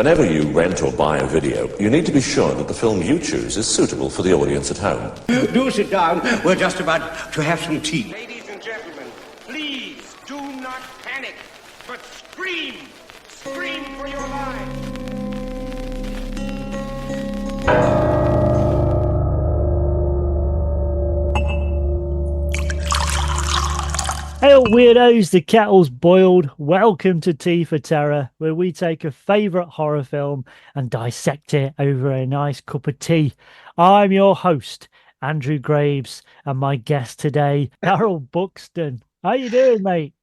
Whenever you rent or buy a video, you need to be sure that the film you choose is suitable for the audience at home. Do sit down. We're just about to have some tea. Ladies and gentlemen, please do not panic, but scream. Scream for your lives. Hail weirdos, the kettle's boiled. Welcome to Tea for Terror, where we take a favourite horror film and dissect it over a nice cup of tea. I'm your host, Andrew Graves, and my guest today, Darrell Buxton. How you doing, mate?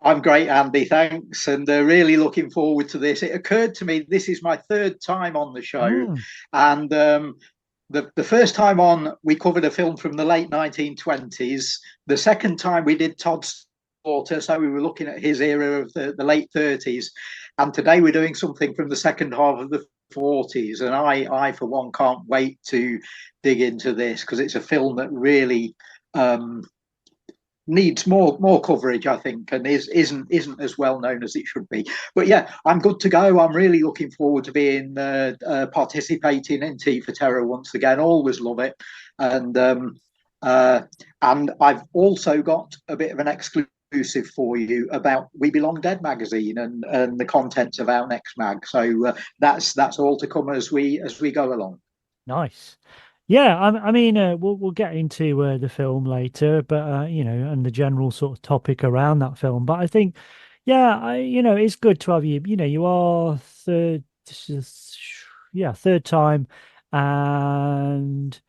I'm great, Andy, thanks, and really looking forward to this. It occurred to me this is my third time on the show, and the first time on, we covered a film from the late 1920s. The second time we did Todd Slaughter, so we were looking at his era of the late 30s. And today we're doing something from the second half of the 40s. And I for one, can't wait to dig into this because it's a film that really needs more coverage, I think, and isn't as well known as it should be. But yeah, I'm good to go. I'm really looking forward to being participating in Tea for Terror once again. Always love it, and I've also got a bit of an exclusive for you about We Belong Dead magazine and the contents of our next mag. So that's all to come as we go along. Nice. Yeah, I mean, we'll get into the film later, but and the general sort of topic around that film. But I think, yeah, it's good to have you. You are third time, and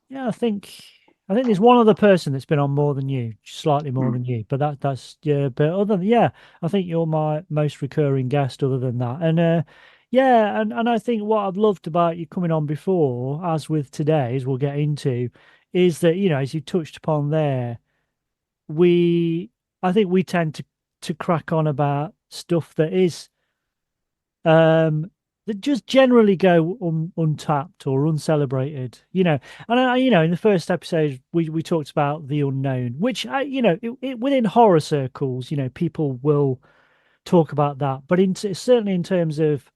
yeah, I think there's one other person that's been on more than you, slightly more than you. But that's yeah. But other than I think you're my most recurring guest. Other than that, and. Yeah, and I think what I've loved about you coming on before, as with today, as we'll get into, is that, as you touched upon there, I think we tend to crack on about stuff that is that just generally go untapped or uncelebrated, and in the first episode we talked about the unknown, which within horror circles, people will talk about that, but certainly in terms of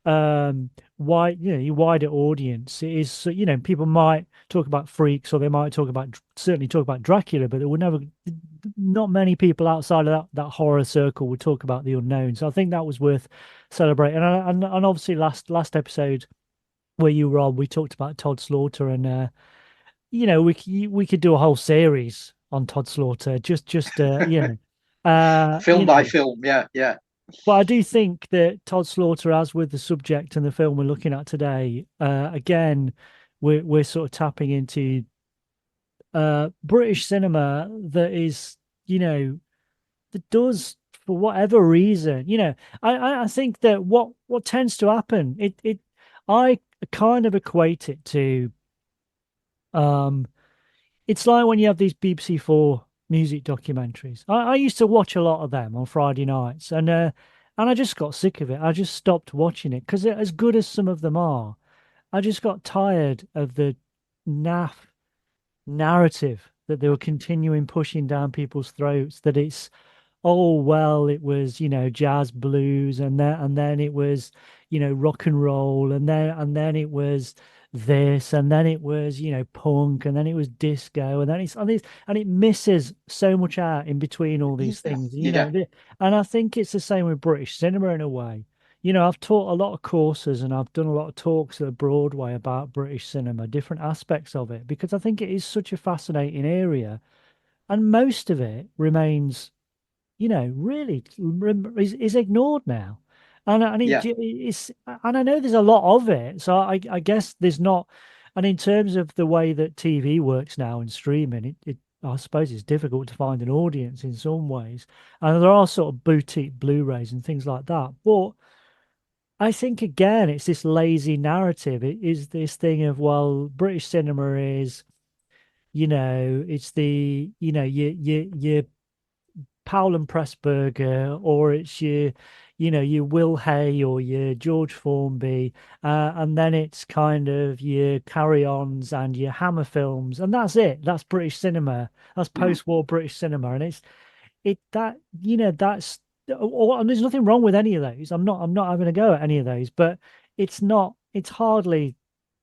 your wider audience, it is, people might talk about freaks, or they might certainly talk about Dracula, but not many people outside of that horror circle would talk about the unknown. So I think that was worth celebrating. And obviously last episode where you were on, we talked about Todd Slaughter, and we could do a whole series on Todd Slaughter, just film by film. Yeah. But I do think that Todd Slaughter, as with the subject and the film we're looking at today, again, we're sort of tapping into British cinema that is, that does, for whatever reason, I think that what tends to happen, I kind of equate it to, it's like when you have these BBC4 music documentaries. I used to watch a lot of them on Friday nights, and I just got sick of it. I just stopped watching it because, as good as some of them are, I just got tired of the naff narrative that they were continuing pushing down people's throats. That it's, oh well, it was jazz, blues, and then it was rock and roll, and then it was this, and then it was punk, and then it was disco, and then it misses so much out in between all these things, and I think it's the same with British cinema in a way. I've taught a lot of courses and I've done a lot of talks at Broadway about British cinema, different aspects of it, because I think it is such a fascinating area, and most of it remains really is ignored now. And it's, and I know there's a lot of it, so I guess there's not. And in terms of the way that TV works now and streaming, it I suppose it's difficult to find an audience in some ways. And there are sort of boutique Blu-rays and things like that. But I think again, it's this lazy narrative. It is this thing of, well, British cinema is, it's the your Powell and Pressburger, or it's your Will Hay or your George Formby, and then it's kind of your Carry-Ons and your Hammer films, and that's it. That's British cinema. That's post-war British cinema, and that's and there's nothing wrong with any of those. I'm not having a go at any of those, but it's hardly,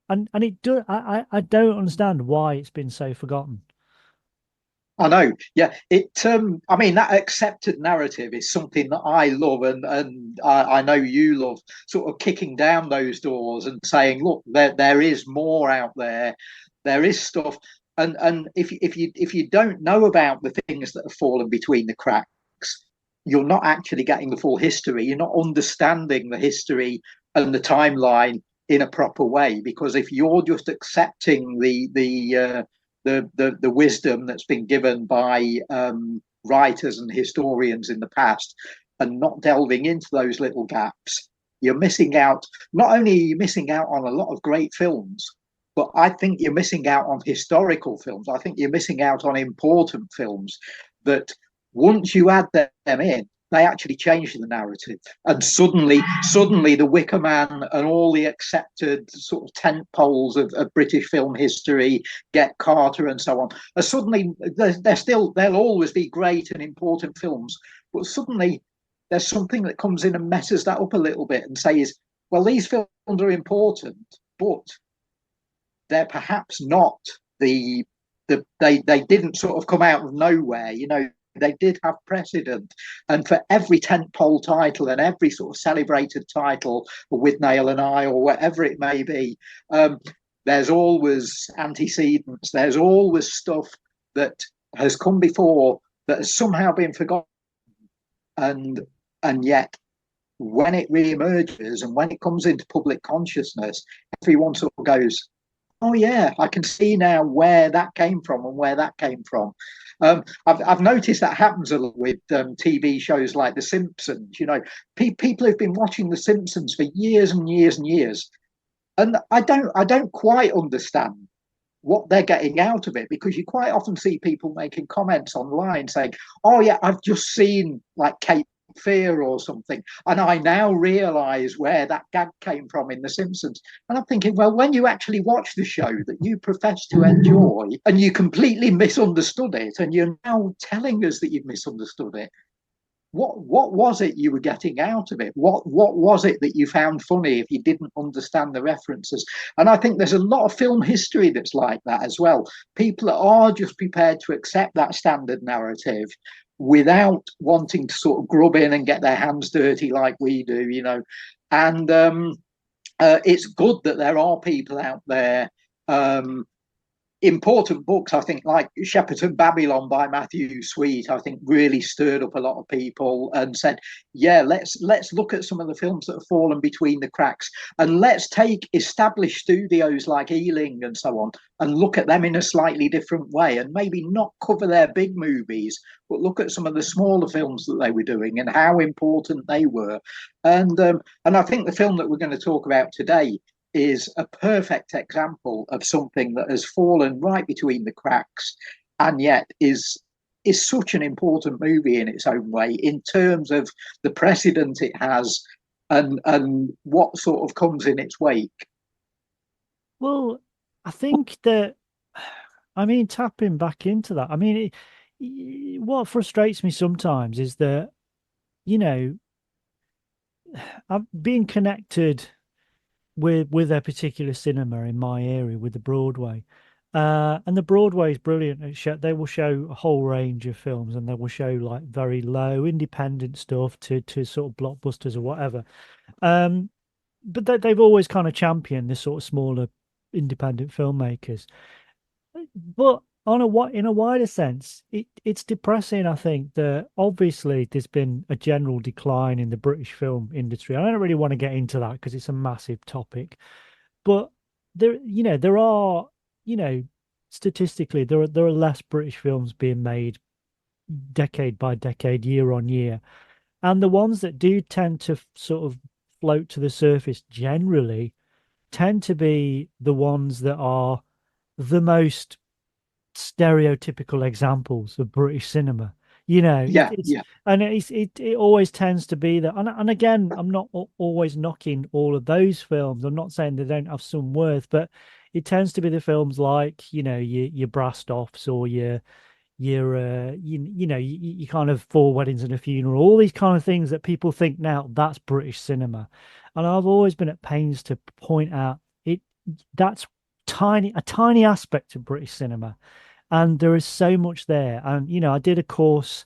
and it do I don't understand why it's been so forgotten. I know, yeah. I mean, that accepted narrative is something that I love, and I know you love, sort of kicking down those doors and saying, look, there is more out there, there is stuff, and if you don't know about the things that have fallen between the cracks, you're not actually getting the full history. You're not understanding the history and the timeline in a proper way, because if you're just accepting the wisdom that's been given by writers and historians in the past and not delving into those little gaps, you're missing out. Not only are you missing out on a lot of great films, but I think you're missing out on historical films. I think you're missing out on important films that once you add them in, they actually change the narrative, and suddenly the Wicker Man and all the accepted sort of tent poles of British film history, Get Carter and so on, are suddenly they'll always be great and important films, but suddenly there's something that comes in and messes that up a little bit and says, well, these films are important, but they're perhaps not they didn't sort of come out of nowhere, they did have precedent. And for every tentpole title and every sort of celebrated title, With Nail and I, or whatever it may be, there's always antecedents. There's always stuff that has come before that has somehow been forgotten. And yet, when it reemerges and when it comes into public consciousness, everyone sort of goes, oh yeah, I can see now where that came from and where that came from. I've noticed that happens a lot with TV shows like The Simpsons. People have been watching The Simpsons for years and years and years, and I don't quite understand what they're getting out of it, because you quite often see people making comments online saying, "Oh yeah, I've just seen like Cape Fear or something, and I now realize where that gag came from in The Simpsons." And I'm thinking, well, when you actually watch the show that you profess to enjoy and you completely misunderstood it, and you're now telling us that you've misunderstood it, what was it you were getting out of it? What was it that you found funny if you didn't understand the references? And I think there's a lot of film history that's like that as well. People are just prepared to accept that standard narrative without wanting to sort of grub in and get their hands dirty like we do, And it's good that there are people out there, important books, I think, like Shepperton Babylon by Matthew Sweet, I think really stirred up a lot of people and said, yeah, let's look at some of the films that have fallen between the cracks, and let's take established studios like Ealing and so on and look at them in a slightly different way, and maybe not cover their big movies, but look at some of the smaller films that they were doing and how important they were. And I think the film that we're going to talk about today is a perfect example of something that has fallen right between the cracks, and yet is such an important movie in its own way, in terms of the precedent it has and what sort of comes in its wake. Well, I think that, tapping back into that, what frustrates me sometimes is that, I'm being connected with a particular cinema in my area, with the Broadway. And the Broadway is brilliant. They will show a whole range of films, and they will show like very low independent stuff to sort of blockbusters or whatever. But they've always kind of championed this sort of smaller independent filmmakers. But in a wider sense, it's depressing, I think, that obviously there's been a general decline in the British film industry. I don't really want to get into that because it's a massive topic. But there are, statistically, there are less British films being made decade by decade, year on year. And the ones that do tend to sort of float to the surface generally tend to be the ones that are the most stereotypical examples of British cinema. And it always tends to be that. And again, I'm not always knocking all of those films. I'm not saying they don't have some worth, but it tends to be the films like, your Brastoffs or your you kind of four weddings and a funeral, all these kind of things that people think now that's British cinema. And I've always been at pains to point out it that's a tiny aspect of British cinema. And there is so much there. And I did a course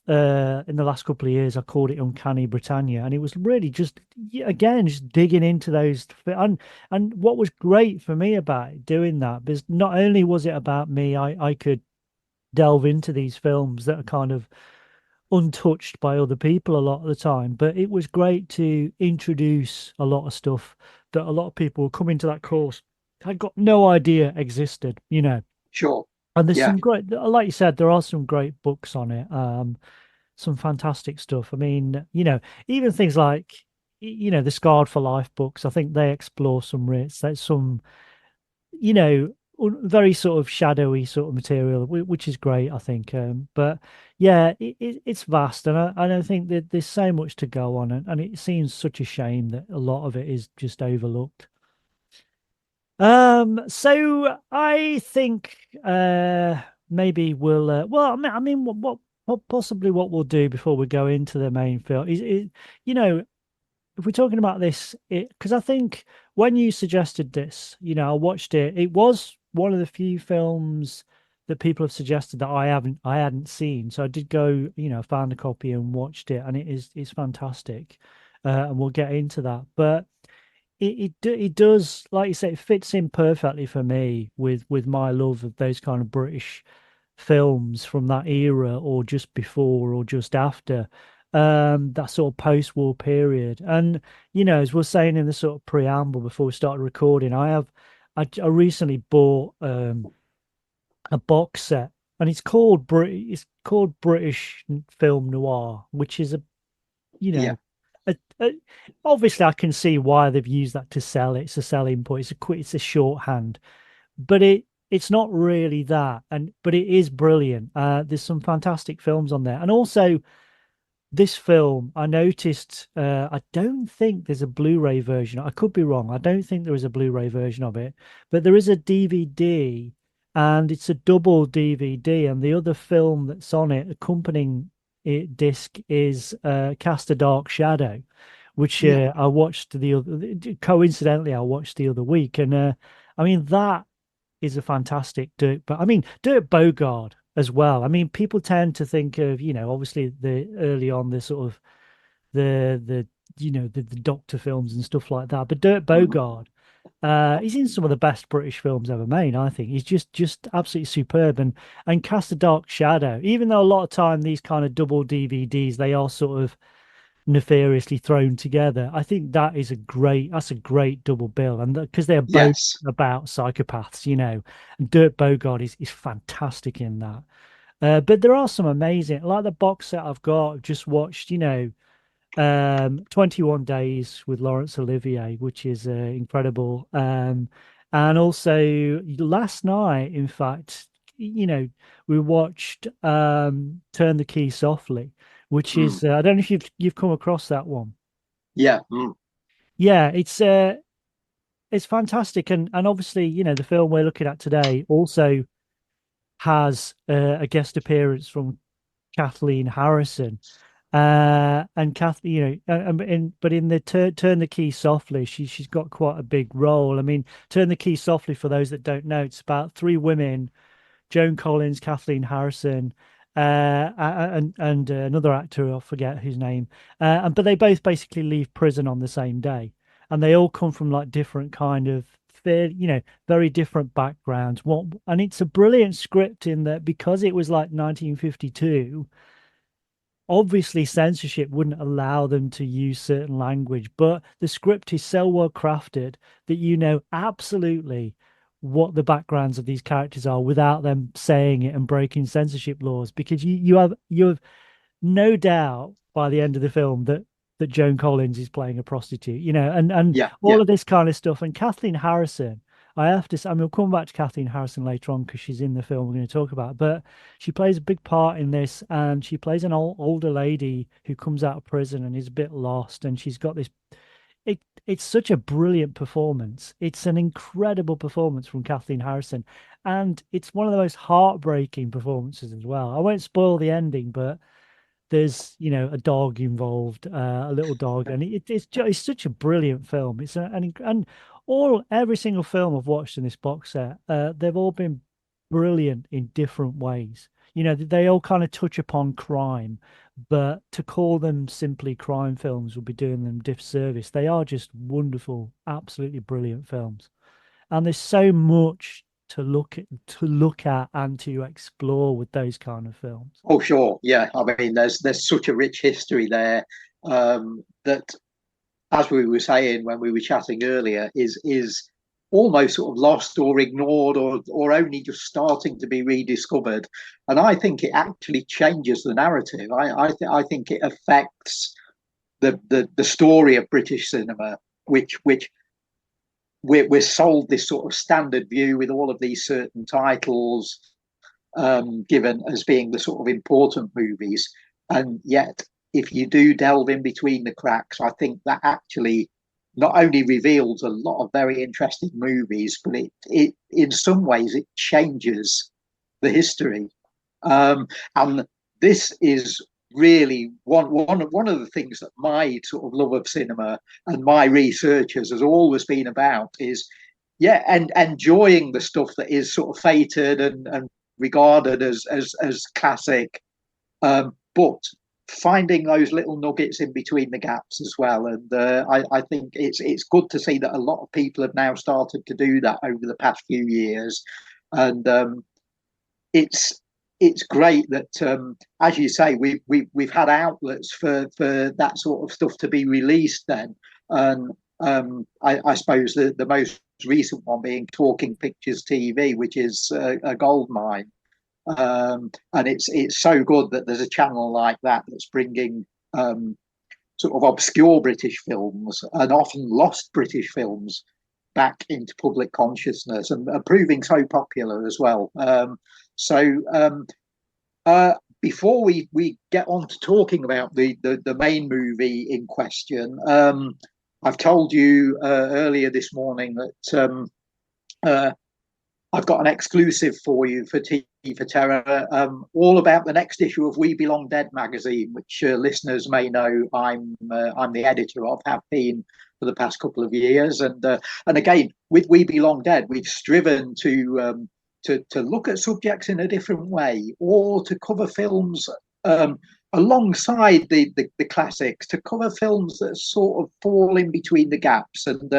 in the last couple of years. I called it Uncanny Britannia, and it was really just again just digging into those. And what was great for me about doing that, because not only was it about me, I could delve into these films that are kind of untouched by other people a lot of the time, but it was great to introduce a lot of stuff that a lot of people coming to that course had got no idea existed. Sure. And there's Yeah. some great, like you said, there are some great books on it. Some fantastic stuff. I mean, even things like, the Scarred for Life books. I think they explore some risks. There's some, you know, very sort of shadowy sort of material, which is great, I think. But yeah, it's vast, and I don't think that there's so much to go on, and it seems such a shame that a lot of it is just overlooked. So I think maybe we'll well, I mean what possibly what we'll do before we go into the main film is you know if we're talking about this, because I think when you suggested this, I watched it. It was one of the few films that people have suggested that I hadn't seen. So I did go, found a copy and watched it, and it's fantastic. And we'll get into that. But it does, like you say, it fits in perfectly for me with my love of those kind of British films from that era or just before or just after that sort of post-war period. And as we're saying in the sort of preamble before we started recording, I recently bought a box set, and it's called British Film Noir, which is you Yeah. know a, obviously I can see why they've used that to sell it. It's a selling point. It's a shorthand, but it's not really that. But it is brilliant. There's some fantastic films on there, and also this film I noticed. I don't think there's a Blu-ray version. I could be wrong. I don't think there is a Blu-ray version of it, but there is a DVD, and it's a double DVD. And the other film that's on it, accompanying it, disc, is Cast a Dark Shadow, which Yeah. I watched coincidentally I watched the other week, and I mean that is a fantastic But I mean Dirk Bogarde as well. I mean, people tend to think of, obviously the early on the sort of the the Doctor films and stuff like that. But Dirk Mhm. Bogarde, he's in some of the best British films ever made, I think. He's just absolutely superb. And Cast a Dark Shadow, even though a lot of time these kind of double DVDs, they are sort of nefariously thrown together. I think that's a great double bill, and because they're both Yes. about psychopaths, and Dirk Bogarde is fantastic in that. But there are some amazing, like the box set I've got. I've just watched, 21 Days with Laurence Olivier, which is incredible. And also last night, in fact, we watched Turn the Key Softly, which Mm. is I don't know if you've come across that one. Yeah. Mm. Yeah, it's fantastic, and obviously, the film we're looking at today also has a guest appearance from Kathleen Harrison. And Kathleen, but in the Turn the Key Softly, she's got quite a big role. I mean, Turn the Key Softly, for those that don't know, it's about three women: Joan Collins, Kathleen Harrison, and another actor, I forget his name. But they both basically leave prison on the same day, and they all come from like different kind of very different backgrounds. And it's a brilliant script in that because it was like 1952. Obviously, censorship wouldn't allow them to use certain language, but the script is so well crafted that you know absolutely what the backgrounds of these characters are without them saying it and breaking censorship laws, because you have no doubt by the end of the film that Joan Collins is playing a prostitute, and Yeah. all Yeah. of this kind of stuff. And Kathleen Harrison, I have to say, I mean, we'll come back to Kathleen Harrison later on because she's in the film we're going to talk about, but she plays a big part in this, and she plays an older lady who comes out of prison and is a bit lost, and she's got this. it's such a brilliant performance. It's an incredible performance from Kathleen Harrison, and it's one of the most heartbreaking performances as well. I won't spoil the ending, but there's a dog involved, a little dog, and it's such a brilliant film. It's and every single film I've watched in this box set, they've all been brilliant in different ways. They all kind of touch upon crime, but to call them simply crime films would be doing them disservice. They are just wonderful, absolutely brilliant films, and there's so much to look at and to explore with those kind of films. Oh, sure, yeah. I mean, there's such a rich history there, that, as we were saying when we were chatting earlier, is almost sort of lost or ignored, or only just starting to be rediscovered. And I think it actually changes the narrative. I think it affects the story of British cinema, which we're sold this sort of standard view with all of these certain titles, given as being the sort of important movies. And yet, if you do delve in between the cracks, I think that actually not only reveals a lot of very interesting movies, but it in some ways it changes the history. And this is really one of the things that my sort of love of cinema and my research has always been about is, and enjoying the stuff that is sort of fated and regarded as classic, but finding those little nuggets in between the gaps as well. And I think it's good to see that a lot of people have now started to do that over the past few years. And it's great that, as you say, we've had outlets for that sort of stuff to be released then. And I suppose the most recent one being Talking Pictures TV, which is a goldmine. And it's so good that there's a channel like that that's bringing sort of obscure British films and often lost British films back into public consciousness, and are proving so popular as well. Before we get on to talking about the main movie in question, I've told you earlier this morning that I've got an exclusive for you for Tea for Terror, all about the next issue of We Belong Dead magazine, which listeners may know I'm the editor of, have been for the past couple of years. And again, with We Belong Dead, we've striven to look at subjects in a different way, or to cover films alongside the classics, to cover films that sort of fall in between the gaps. And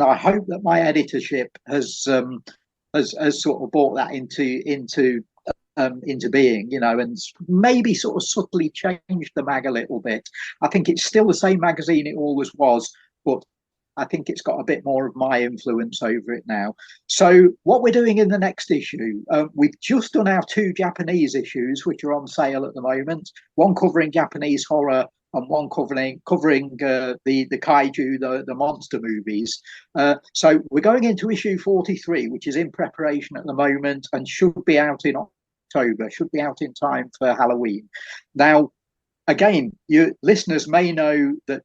I hope that my editorship has sort of brought that into being, and maybe sort of subtly changed the mag a little bit. I think it's still the same magazine it always was, but I think it's got a bit more of my influence over it now. So what we're doing in the next issue, we've just done our 2 Japanese issues, which are on sale at the moment, one covering Japanese horror and one covering the kaiju, the monster movies. So we're going into issue 43, which is in preparation at the moment and should be out in October, should be out in time for Halloween. Now, again, your listeners may know that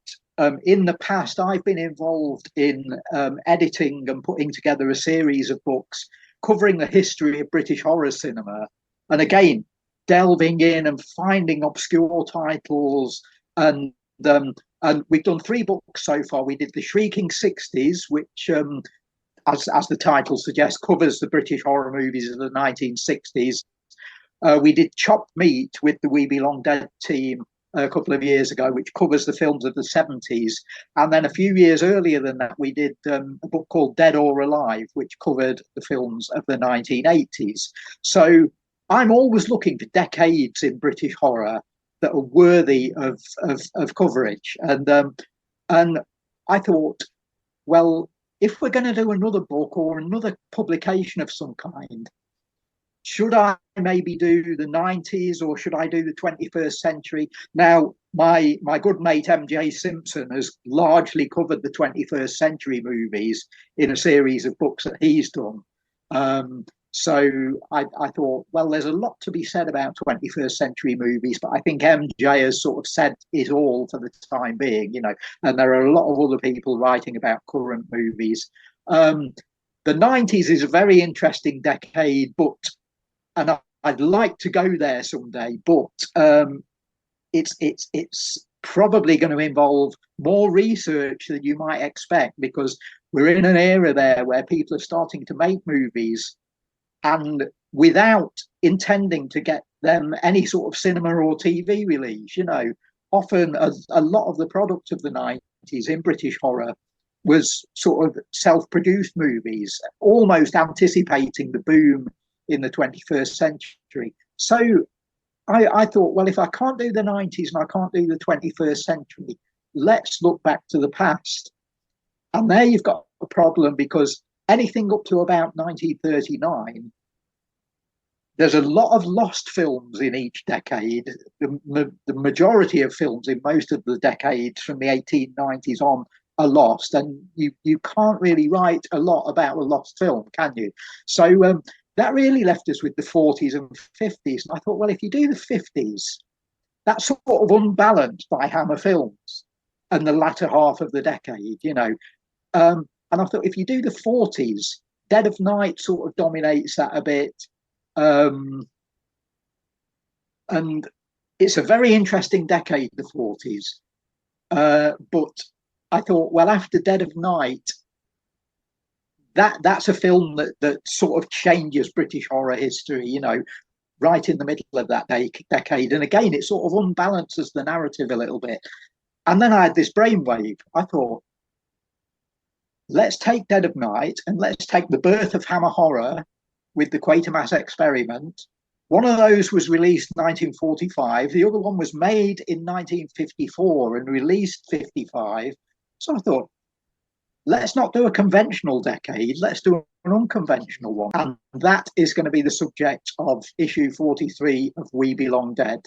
in the past I've been involved in editing and putting together a series of books covering the history of British horror cinema. And again, delving in and finding obscure titles. And we've done 3 books so far. We did The Shrieking 60s, which, as the title suggests, covers the British horror movies of the 1960s. We did Chopped Meat with the We Belong Dead team a couple of years ago, which covers the films of the 70s. And then a few years earlier than that, we did a book called Dead or Alive, which covered the films of the 1980s. So I'm always looking for decades in British horror that are worthy of coverage. And I thought, well, if we're going to do another book or another publication of some kind, should I maybe do the 90s or should I do the 21st century? Now, my good mate MJ Simpson has largely covered the 21st century movies in a series of books that he's done. So I thought, well, there's a lot to be said about 21st century movies, but I think MJ has sort of said it all for the time being, and there are a lot of other people writing about current movies. The 90s is a very interesting decade, and I'd like to go there someday, but it's probably going to involve more research than you might expect, because we're in an era there where people are starting to make movies and without intending to get them any sort of cinema or TV release. Often a lot of the product of the 90s in British horror was sort of self-produced movies, almost anticipating the boom in the 21st century. So I thought, well, if I can't do the 90s and I can't do the 21st century, let's look back to the past. And there you've got a problem, because anything up to about 1939, there's a lot of lost films in each decade. The majority of films in most of the decades from the 1890s on are lost, and you can't really write a lot about a lost film, can you? So that really left us with the 40s and 50s. And I thought, well, if you do the 50s, that's sort of unbalanced by Hammer Films and the latter half of the decade, and I thought, if you do the 40s, Dead of Night sort of dominates that a bit. And it's a very interesting decade, the 40s. But I thought, well, after Dead of Night, that's a film that sort of changes British horror history, right in the middle of that decade. And again, it sort of unbalances the narrative a little bit. And then I had this brainwave. I thought, let's take Dead of Night and let's take the birth of Hammer Horror with the Quatermass Experiment. One of those was released in 1945. The other one was made in 1954 and released 55. So I thought, let's not do a conventional decade. Let's do an unconventional one. And that is going to be the subject of issue 43 of We Belong Dead.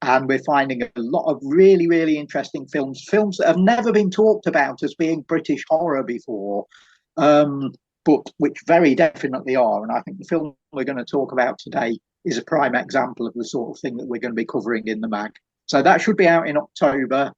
And we're finding a lot of really, really interesting films that have never been talked about as being British horror before, but which very definitely are. And I think the film we're going to talk about today is a prime example of the sort of thing that we're going to be covering in the mag. So that should be out in October.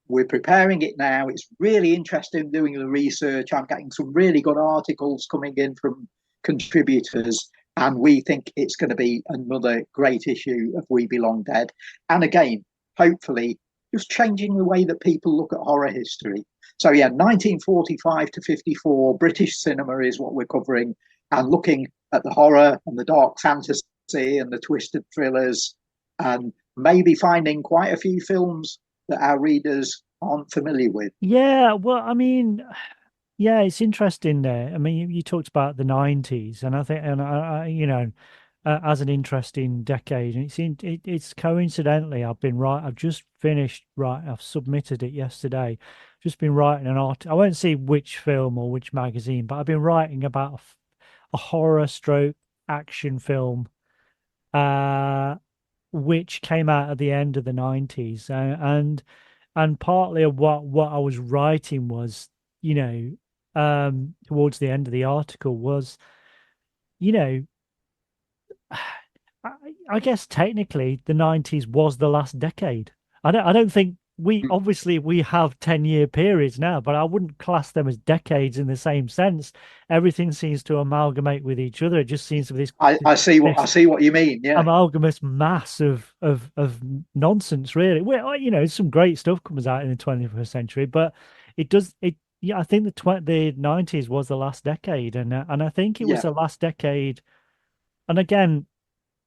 We're preparing it now. It's really interesting doing the research. I'm getting some really good articles coming in from contributors, and we think it's going to be another great issue of We Belong Dead. And again, hopefully, just changing the way that people look at horror history. So yeah, 1945 to 54, British cinema is what we're covering, and looking at the horror and the dark fantasy and the twisted thrillers, and maybe finding quite a few films that our readers aren't familiar with. Yeah, well, I mean, yeah, it's interesting there. I mean, you talked about the 90s, and I think, and as an interesting decade, and it's coincidentally, I've just finished, I've submitted it yesterday, just been writing an art. I won't see which film or which magazine, but I've been writing about a horror stroke action film, which came out at the end of the 90s, and partly of what I was writing was, towards the end of the article was, I guess technically the 90s was the last decade. I don't think obviously we have 10-year periods now, but I wouldn't class them as decades in the same sense. Everything seems to amalgamate with each other. It just seems to be this. I see what you mean. Yeah, amalgamous mass of nonsense. Really, well, some great stuff comes out in the 21st century, but it does it. Yeah, I think the 90s was the last decade, and I think it was the last decade. And again,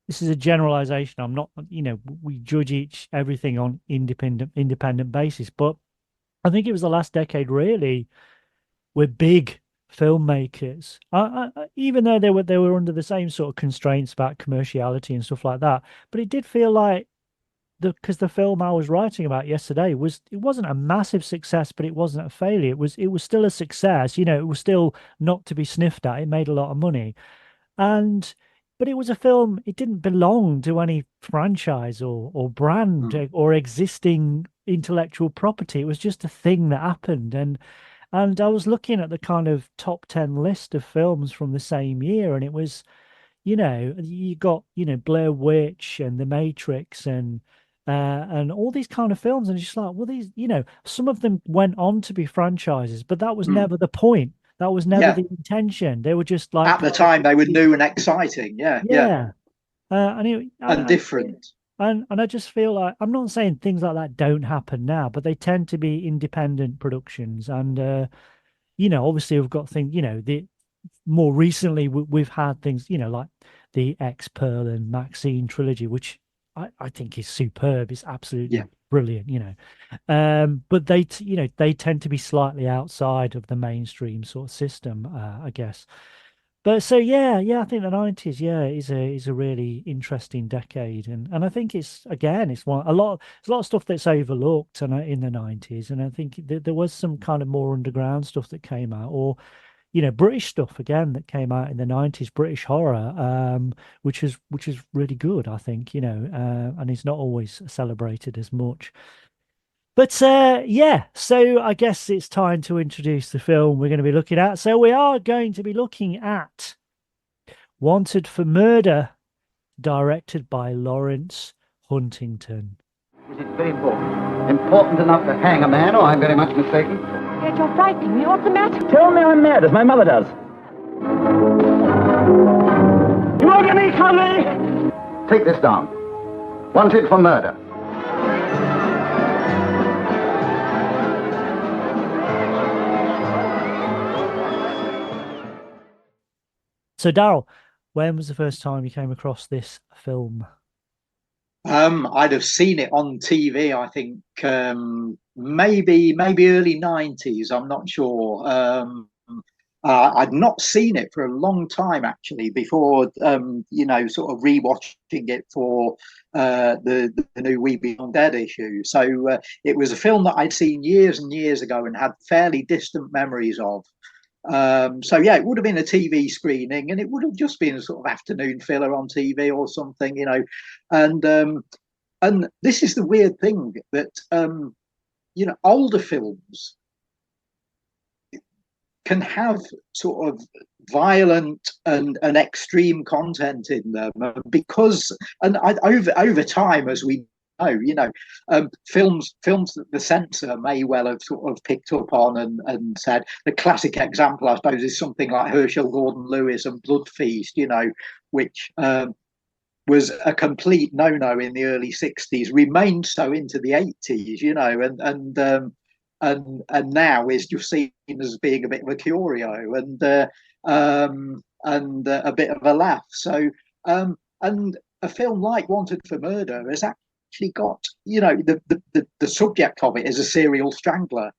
this is a generalization. I'm not, we judge everything on independent basis, but I think it was the last decade really where big filmmakers, even though they were under the same sort of constraints about commerciality and stuff like that, but it did feel like because the film I was writing about yesterday it wasn't a massive success, but it wasn't a failure. It was still a success. It was still not to be sniffed at. It made a lot of money, but it was a film, it didn't belong to any franchise or brand or existing intellectual property. It was just a thing that happened. And I was looking at the kind of top 10 list of films from the same year, and it was You got, Blair Witch and The Matrix and all these kind of films, and it's just like, well, these, some of them went on to be franchises, but that was Mm. never the point. That was never Yeah. the intention. They were just like At the time, they were new and exciting. Yeah, yeah, yeah. and different. And I just feel like I'm not saying things like that don't happen now, but they tend to be independent productions. And obviously we've got things, the more recently we've had things, like the X Pearl and Maxine trilogy, which I think is superb. It's absolutely Yeah. brilliant, but they tend to be slightly outside of the mainstream sort of system, I guess. But so yeah, I think the 90s, is a really interesting decade, and I think it's again, it's one a lot there's a lot of stuff that's overlooked and in the 90s, and I think there was some kind of more underground stuff that came out, or British stuff again that came out in the 90s, British horror, which is really good, I think, and it's not always celebrated as much. But yeah, so I guess it's time to introduce the film we're going to be looking at. So we are going to be looking at Wanted for Murder, directed by Lawrence Huntington. Is it very important? Important enough to hang a man, or I'm very much mistaken? Yet you're frightening me. What's the matter? Tell me I'm mad, as my mother does. You won't get me, Conley! Take this down. Wanted for murder. So, Darrell, when was the first time you came across this film? I'd have seen it on TV. I think maybe early 90s. I'm not sure. I'd not seen it for a long time actually before sort of rewatching it for the new We Beyond Dead issue. So it was a film that I'd seen years and years ago and had fairly distant memories of. So yeah, it would have been a TV screening, and it would have just been a sort of afternoon filler on TV or something, and this is the weird thing that older films can have sort of violent and extreme content in them because, over time, as we films that the censor may well have sort of picked up on and said. The classic example, I suppose, is something like Herschel Gordon Lewis and Blood Feast, which was a complete no-no in the early 60s, remained so into the 80s, and now is just seen as being a bit of a curio and a bit of a laugh. So and a film like Wanted for Murder has actually got, the subject of it is a serial strangler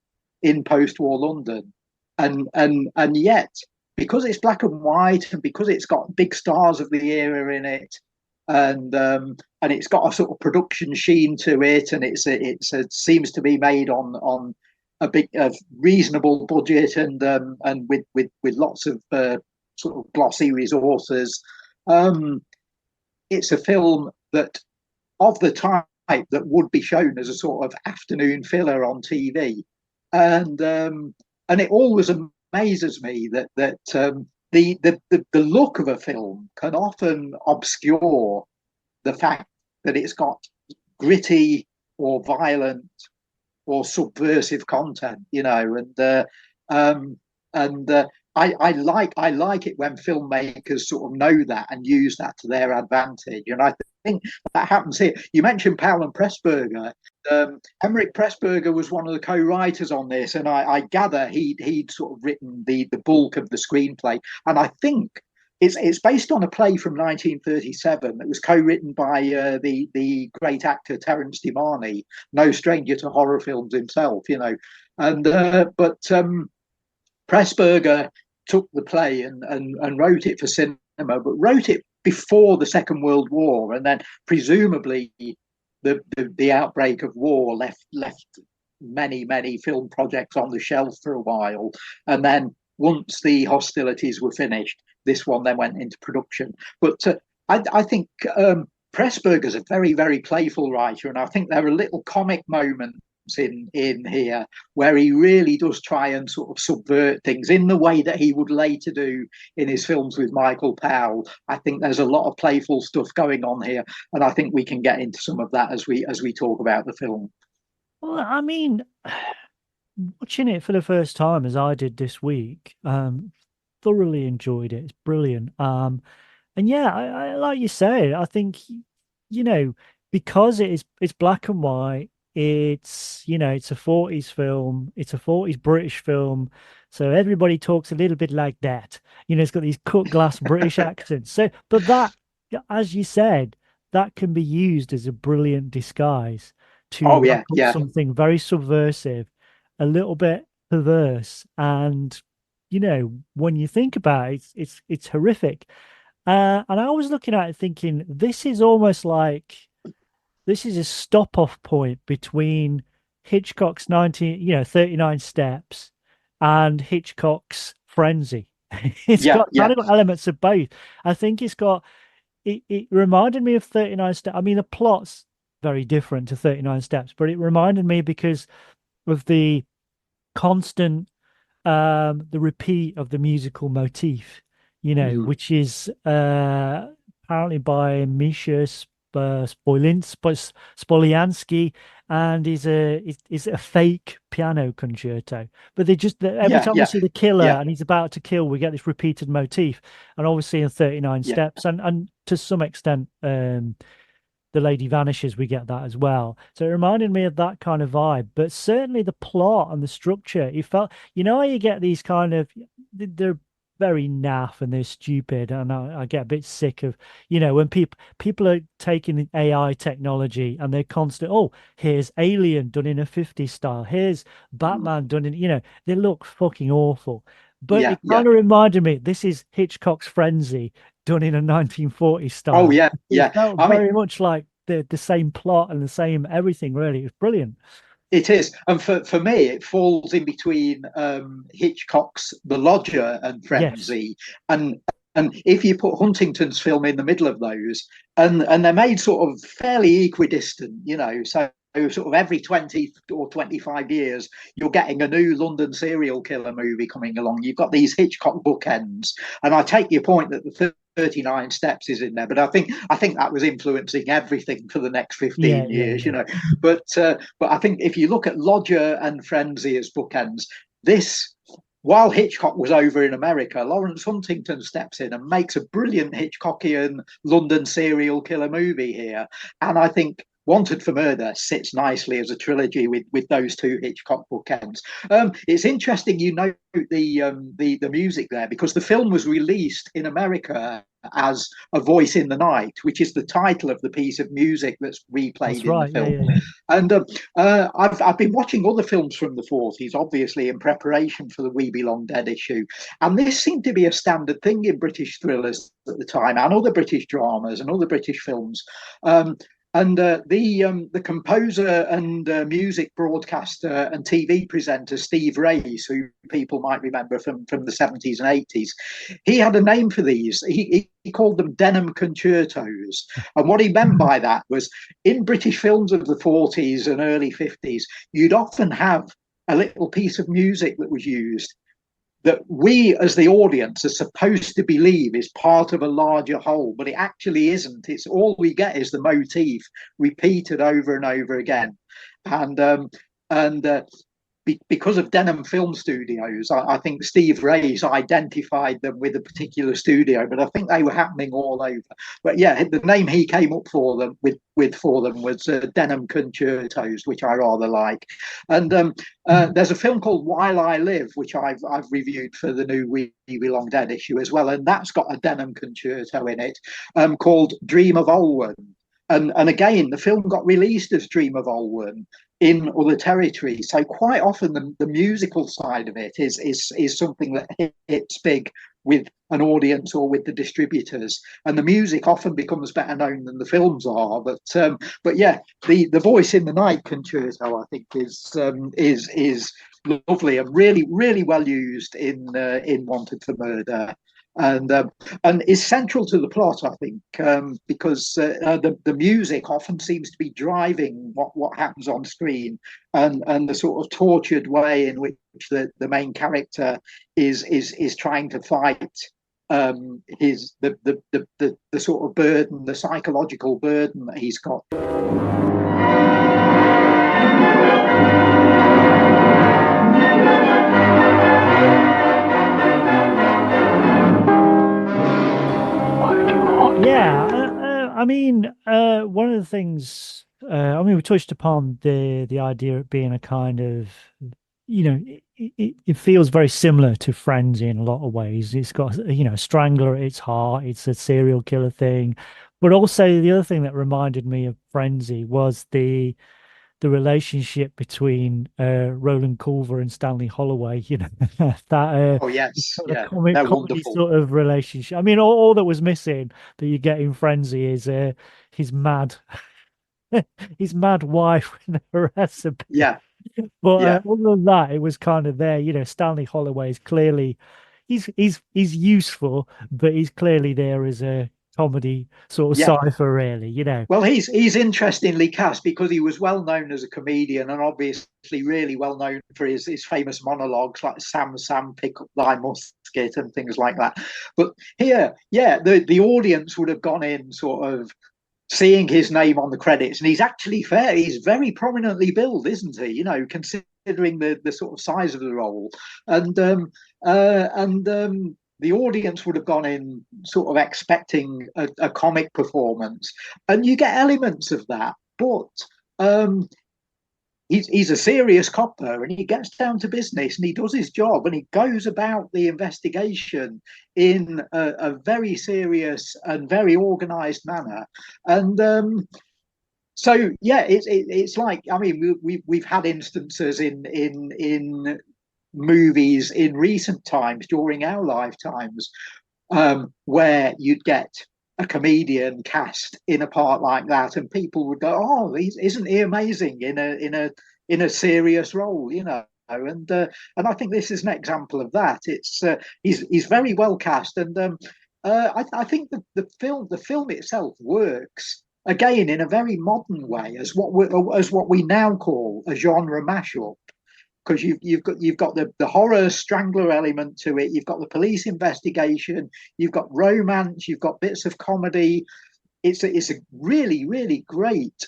in post-war London, and yet, because it's black and white and because it's got big stars of the era in it, and it's got a sort of production sheen to it, and it seems to be made on a reasonable budget and with lots of sort of glossy resources. It's a film that, of the type that would be shown as a sort of afternoon filler on TV, and it always amazes me that the look of a film can often obscure the fact that it's got gritty or violent or subversive content, I like it when filmmakers sort of know that and use that to their advantage, and I think that happens here. You mentioned Powell and Pressburger. Henrik Pressburger was one of the co-writers on this, and I gather he'd sort of written the bulk of the screenplay, and I think it's based on a play from 1937 that was co-written by the great actor Terence DiMani, no stranger to horror films himself, and but Pressburger took the play and wrote it for cinema, but wrote it before the Second World War, and then presumably the outbreak of war left many film projects on the shelf for a while, and then once the hostilities were finished, this one then went into production. But I think Pressburger's a very, very playful writer, and I think there are little comic moments in here, where he really does try and sort of subvert things in the way that he would later do in his films with Michael Powell. I think there's a lot of playful stuff going on here, and I think we can get into some of that as we talk about the film. Well, I mean, watching it for the first time as I did this week, thoroughly enjoyed it. It's brilliant. And yeah, I like you say, I think, because it's black and white, it's it's a 40s film, it's a 40s British film, so everybody talks a little bit like that. It's got these cut glass British accents. So, but that, as you said, that can be used as a brilliant disguise to wrap up something very subversive, a little bit perverse, and when you think about it, it's horrific. And I was looking at it thinking, this is almost like this is a stop-off point between Hitchcock's 39 Steps and Hitchcock's Frenzy. It's got kind of got elements of both. I think it reminded me of 39 Steps. I mean, the plot's very different to 39 Steps, but it reminded me because of the constant the repeat of the musical motif, which is apparently by Misha Spoliansky, and is a fake piano concerto. But every time we see the killer and he's about to kill, we get this repeated motif, and obviously in 39 Steps, and to some extent The Lady Vanishes, we get that as well. So it reminded me of that kind of vibe. But certainly the plot and the structure, it felt, how you get these kind of, they're very naff and they're stupid. And I get a bit sick of, when people are taking AI technology and they're constant, oh, here's Alien done in a 50s style. Here's Batman done in, they look fucking awful. But it kind of reminded me, this is Hitchcock's Frenzy done in a 1940s style. Oh, yeah, It felt very much like the same plot and the same everything, really. It was brilliant. It is. And for me, it falls in between Hitchcock's The Lodger and Frenzy. Yes. And if you put Huntington's film in the middle of those, and they're made sort of fairly equidistant, so sort of every 20 or 25 years, you're getting a new London serial killer movie coming along. You've got these Hitchcock bookends. And I take your point that the 39 Steps is in there, but I think that was influencing everything for the next 15 years, But I think if you look at Lodger and Frenzy as bookends, while Hitchcock was over in America, Lawrence Huntington steps in and makes a brilliant Hitchcockian London serial killer movie here. And I think Wanted for Murder sits nicely as a trilogy with those two Hitchcock bookends. It's interesting you note the music there, because the film was released in America as A Voice in the Night, which is the title of the piece of music that's replayed in the film. And I've been watching other films from the 40s, obviously in preparation for the We Be Long Dead issue, and this seemed to be a standard thing in British thrillers at the time, and other British dramas and other British films. And the composer and music broadcaster and TV presenter Steve Race, who people might remember from the 70s and 80s, he had a name for these. He called them denim concertos. And what he meant by that was, in British films of the 40s and early 50s, you'd often have a little piece of music that was used that we as the audience are supposed to believe is part of a larger whole, but it actually isn't. It's all we get is the motif repeated over and over again. And because of Denham Film Studios, I think Steve Race identified them with a particular studio, but I think they were happening all over. But yeah, the name he came up for them with was Denham Concertos, which I rather like. And there's a film called While I Live, which I've reviewed for the new We Be Long Dead issue as well, and that's got a Denham concerto in it, called Dream of Olwen. And again, the film got released as Dream of Olwen in other territories. So quite often the musical side of it is something that hits big with an audience or with the distributors, and the music often becomes better known than the films are. But yeah, the Voice in the Night concerto, I think, is lovely and really well used in Wanted for Murder. and is central to the plot, I think, because the music often seems to be driving what happens on screen, and the sort of tortured way in which the main character is trying to fight his the sort of burden, the psychological burden that he's got. Yeah, I mean, one of the things, I mean, we touched upon the idea of being a kind of, it feels very similar to Frenzy in a lot of ways. It's got, a strangler at its heart. It's a serial killer thing. But also the other thing that reminded me of Frenzy was the relationship between Roland Culver and Stanley Holloway, that Oh yes, sort of yeah, comedy they're wonderful. sort of relationship. I mean, all that was missing that you get in Frenzy is his mad his mad wife with the recipe. Yeah, But yeah, other than that, it was kind of there. Stanley Holloway is clearly he's useful, but he's clearly there as a comedy sort of yeah. cipher, really. Well, he's interestingly cast because he was well known as a comedian and obviously really well known for his famous monologues like Sam, pick up thy musket and things like that. But here, yeah, the audience would have gone in sort of seeing his name on the credits, and he's actually fair. He's very prominently billed, isn't he? Considering the sort of size of the role, and the audience would have gone in sort of expecting a comic performance, and you get elements of that, but he's a serious copper, and he gets down to business, and he does his job, and he goes about the investigation in a very serious and very organized manner. And so yeah, it's like, I mean, we've had instances in movies in recent times during our lifetimes, where you'd get a comedian cast in a part like that, and people would go, "Oh, isn't he amazing in a serious role?" And I think this is an example of that. It's he's very well cast, and I think the film itself works again in a very modern way as what we now call a genre mashup, because you've got the horror strangler element to it, you've got the police investigation, you've got romance, you've got bits of comedy. It's a really, really great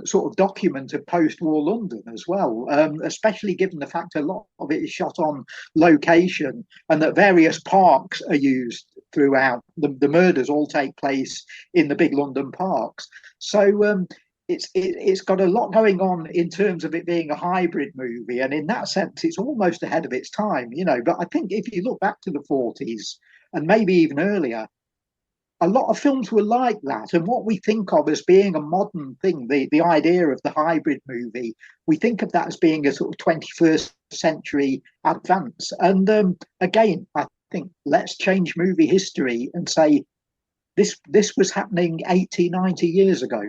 sort of document of post-war London as well, especially given the fact a lot of it is shot on location and that various parks are used throughout. The murders all take place in the big London parks. So it's got a lot going on in terms of it being a hybrid movie, and in that sense it's almost ahead of its time. But I think if you look back to the 40s and maybe even earlier, a lot of films were like that, and what we think of as being a modern thing, the idea of the hybrid movie, we think of that as being a sort of 21st century advance. And again, I think let's change movie history and say this was happening 80, 90 years ago.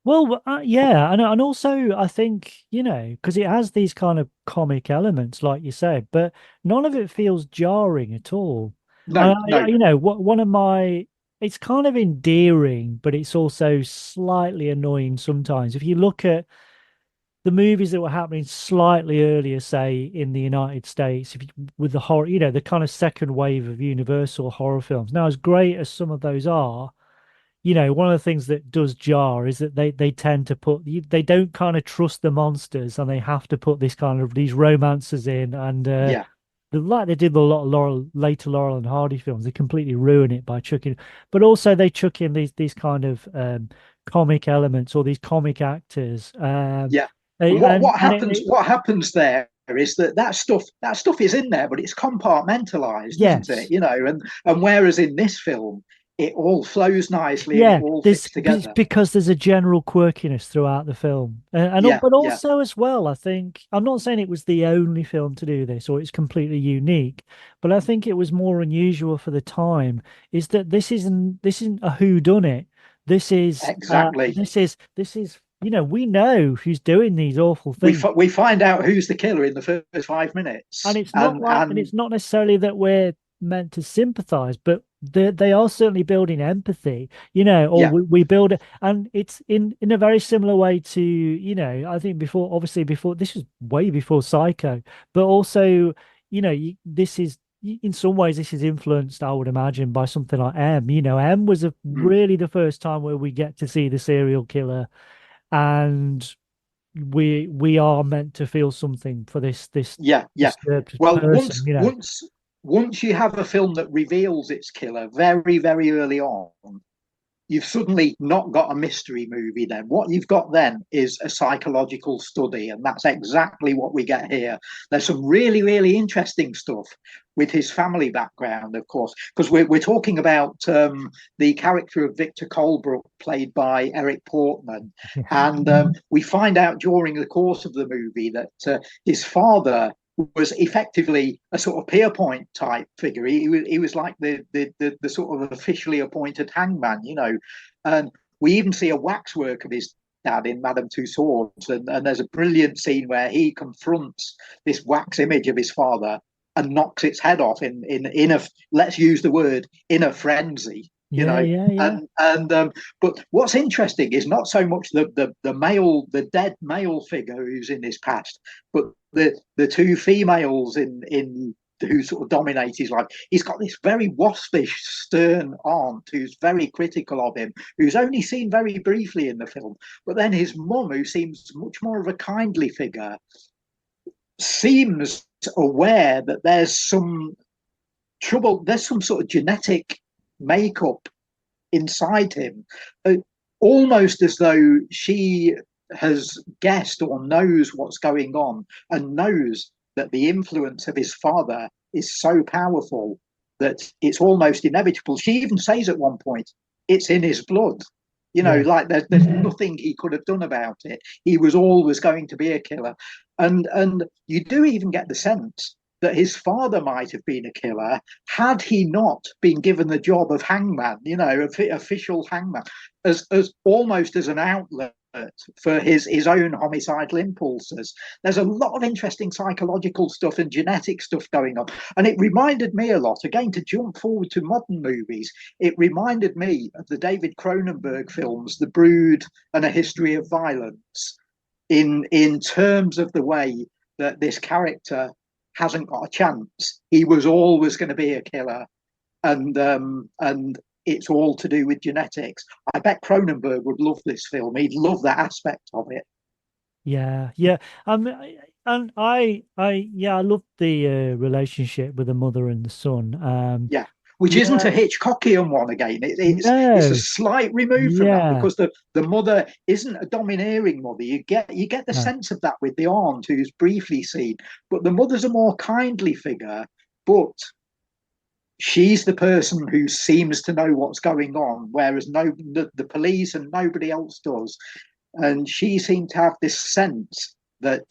Well, yeah, and also I think, because it has these kind of comic elements, like you said, but none of it feels jarring at all. No, no. One of my, it's kind of endearing, but it's also slightly annoying sometimes. If you look at the movies that were happening slightly earlier, say in the United States, with the horror, the kind of second wave of Universal horror films. Now, as great as some of those are, one of the things that does jar is that they tend to they don't kind of trust the monsters, and they have to put these romances in, and Yeah, like they did a lot of later Laurel and Hardy films, they completely ruin it by chucking. But also they chuck in these kind of comic elements or these comic actors. yeah. And what happens there is that stuff is in there, but it's compartmentalized, isn't Yes. it? And whereas in this film, it all flows nicely and Yeah, it all fits together. because there's a general quirkiness throughout the film, Yeah, but yeah, also as well, I think I'm not saying it was the only film to do this or it's completely unique, but I think it was more unusual for the time. Is that this isn't a whodunit. This is exactly. this is we know who's doing these awful things. We find out who's the killer in the first 5 minutes, And it's not necessarily that we're meant to sympathize, but they are certainly building empathy, or Yeah. we build it, and it's in a very similar way to, I think before this was way before Psycho, but also, this is in some ways this is influenced, I would imagine, by something like M. M was Mm. really the first time where we get to see the serial killer, and we are meant to feel something for this Yeah, yeah. disturbed Well, person, once you have a film that reveals its killer very, very early on, you've suddenly not got a mystery movie then. What you've got then is a psychological study, and that's exactly what we get here. There's some really, really interesting stuff with his family background, of course, because we're talking about the character of Victor Colebrook, played by Eric Portman. And we find out during the course of the movie that his father was effectively a sort of Pierpoint type figure. He was like the sort of officially appointed hangman, And we even see a waxwork of his dad in Madame Tussauds, and there's a brilliant scene where he confronts this wax image of his father and knocks its head off in a, let's use the word, in a frenzy. Yeah. And but what's interesting is not so much the dead male figure who's in his past, but the two females in who sort of dominate his life. He's got this very waspish, stern aunt who's very critical of him, who's only seen very briefly in the film. But then his mum, who seems much more of a kindly figure, seems aware that there's some trouble, there's some sort of genetic makeup inside him, almost as though she has guessed or knows what's going on and knows that the influence of his father is so powerful that it's almost inevitable. She even says at one point, it's in his blood. Like there's nothing he could have done about it. He was always going to be a killer. And you do even get the sense that his father might have been a killer had he not been given the job of hangman, official hangman, as almost as an outlet for his own homicidal impulses. There's a lot of interesting psychological stuff and genetic stuff going on. And it reminded me a lot, again, to jump forward to modern movies, it reminded me of the David Cronenberg films, The Brood and A History of Violence, in terms of the way that this character hasn't got a chance. He was always going to be a killer, and it's all to do with genetics. I bet Cronenberg would love this film. He'd love that aspect of it. Yeah. And I love the relationship with the mother and the son. Yeah, which isn't a Hitchcockian one again. It's a slight remove from that, because the mother isn't a domineering mother. You get the sense of that with the aunt, who's briefly seen, but the mother's a more kindly figure, but she's the person who seems to know what's going on, whereas the police and nobody else does. And she seemed to have this sense that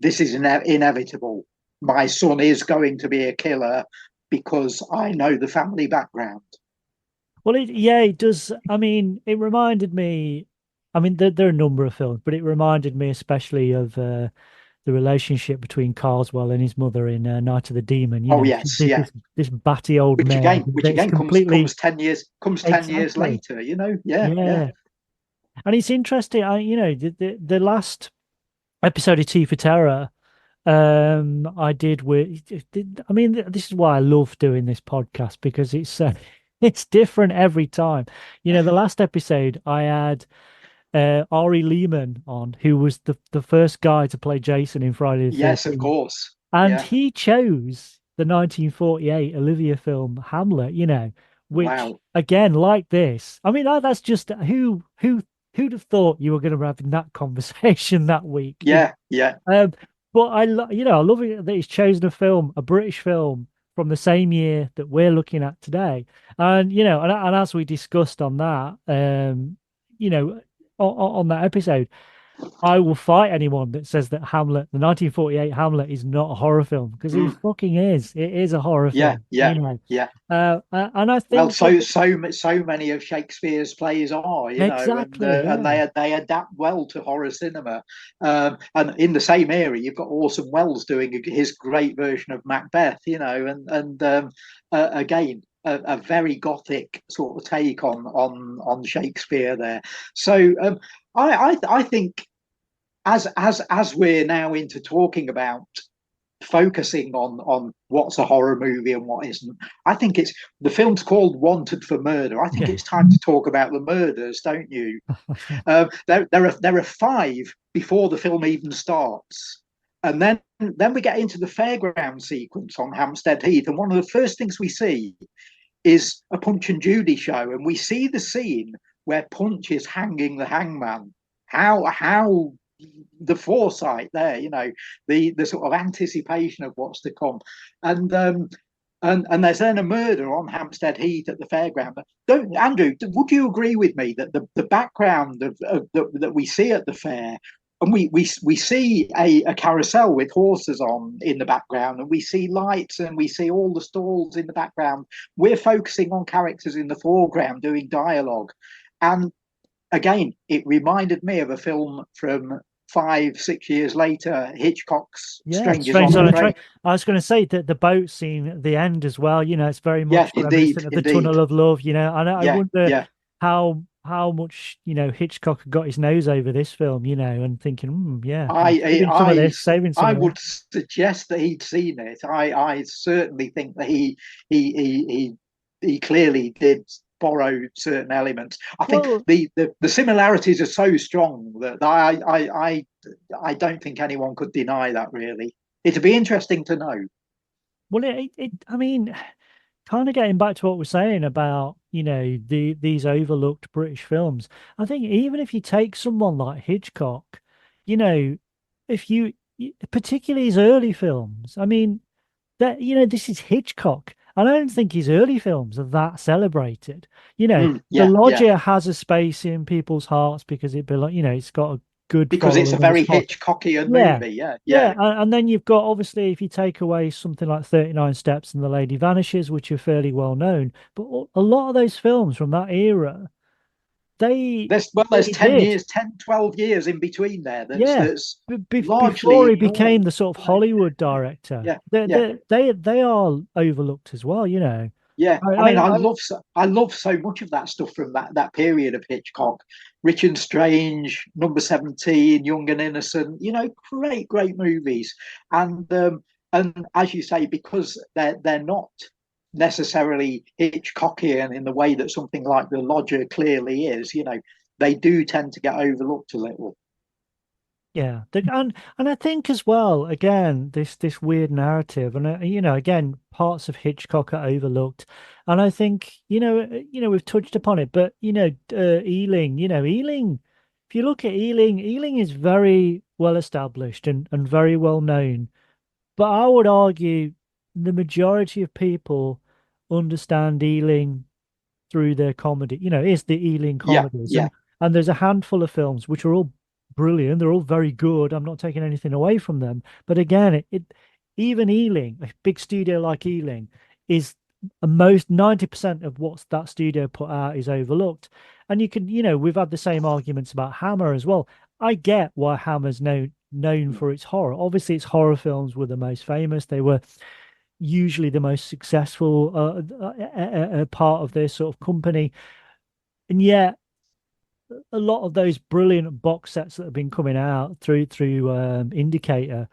this is inevitable. My son is going to be a killer because I know the family background. Well, it does. I mean, it reminded me. I mean, there are a number of films, but it reminded me especially of the relationship between Carswell and his mother in Night of the Demon. Yes, this batty old man, which again comes 10 years later. Yeah. And it's interesting. The last episode of Tea for Terror, I did with. I mean, this is why I love doing this podcast, because it's different every time. The last episode I had Ari Lehman on, who was the first guy to play Jason in Friday the 13th. Yes, of course. And he chose the 1948 Olivia film Hamlet, which again, like this. I mean, that's just who'd have thought you were going to be having that conversation that week? Yeah. But I love it that he's chosen a British film from the same year that we're looking at today. And and as we discussed on that, on that episode, I will fight anyone that says that Hamlet, the 1948 Hamlet, is not a horror film because it Mm. fucking is. It is a horror Yeah, film, yeah, yeah. and I Well, think so many of Shakespeare's plays are, exactly, and yeah, they adapt well to horror cinema. And in the same area, you've got Orson Welles doing his great version of Macbeth, again, a very gothic sort of take on Shakespeare there. So I think as we're now into talking about focusing on what's a horror movie and what isn't. I think it's the film's called Wanted for Murder. I think yeah, it's time to talk about the murders, don't you? There are five before the film even starts, and then we get into the fairground sequence on Hampstead Heath, and one of the first things we see is a Punch and Judy show, and we see the scene where Punch is hanging the hangman. How the foresight there, the sort of anticipation of what's to come, and and there's then a murder on Hampstead Heath at the fairground. Don't Andrew? Would you agree with me that the background that we see at the fair, and we see a carousel with horses on in the background, and we see lights, and we see all the stalls in the background. We're focusing on characters in the foreground doing dialogue, and again, it reminded me of a film from 5, 6 years later, Hitchcock's yeah. Strangers Strange on on the a Train. Train. I was going to say that the boat scene at the end as well. It's very Yeah, much indeed, reminiscent of the indeed. Tunnel of Love. And I Yeah, wonder yeah. how much Hitchcock got his nose over this film. And thinking, yeah, I, saving some of I, this, saving some I of would that. suggest that he'd seen it. I certainly think that he, he, he clearly did borrow certain elements. I think Well, the similarities are so strong that I don't think anyone could deny that. Really, it'd be interesting to know. I mean, kind of getting back to what we're saying about, these overlooked British films. I think even if you take someone like Hitchcock, you know, if you particularly his early films, I mean, this is Hitchcock. I don't think his early films are that celebrated. The Yeah, yeah. Lodger has a space in people's hearts because it's got a good Because it's a following and it's very got Hitchcockian yeah. movie. Yeah, Yeah, yeah, and then you've got obviously if you take away something like 39 Steps and The Lady Vanishes, which are fairly well known, but a lot of those films from that era, they there's they 10 did. years, 10, 12 years in between there. Yeah. That's Before largely he became ignored. the sort of You know? Hollywood director, Yeah, yeah. they are overlooked as well. Yeah, I, I mean, I, I I love so much of that stuff from that period of Hitchcock, Rich and Strange, Number 17, Young and Innocent. Great movies, and as you say, because they're not necessarily Hitchcockian in the way that something like The Lodger clearly is. They do tend to get overlooked a little. Yeah, and I think as well, again, this weird narrative, and again, parts of Hitchcock are overlooked, and I think we've touched upon it, but Ealing, Ealing, if you look at Ealing, Ealing is very well established and very well known, but I would argue the majority of people understand Ealing through their comedy. It's the Ealing Yeah, comedies, yeah, and there's a handful of films which are all brilliant. They're all very good. I'm not taking anything away from them, but again, even Ealing, a big studio like Ealing, is most 90% of what that studio put out is overlooked. And we've had the same arguments about Hammer as well. I get why Hammer's known for its horror. Obviously, its horror films were the most famous. They were usually the most successful part of their sort of company. And yet, a lot of those brilliant box sets that have been coming out through Indicator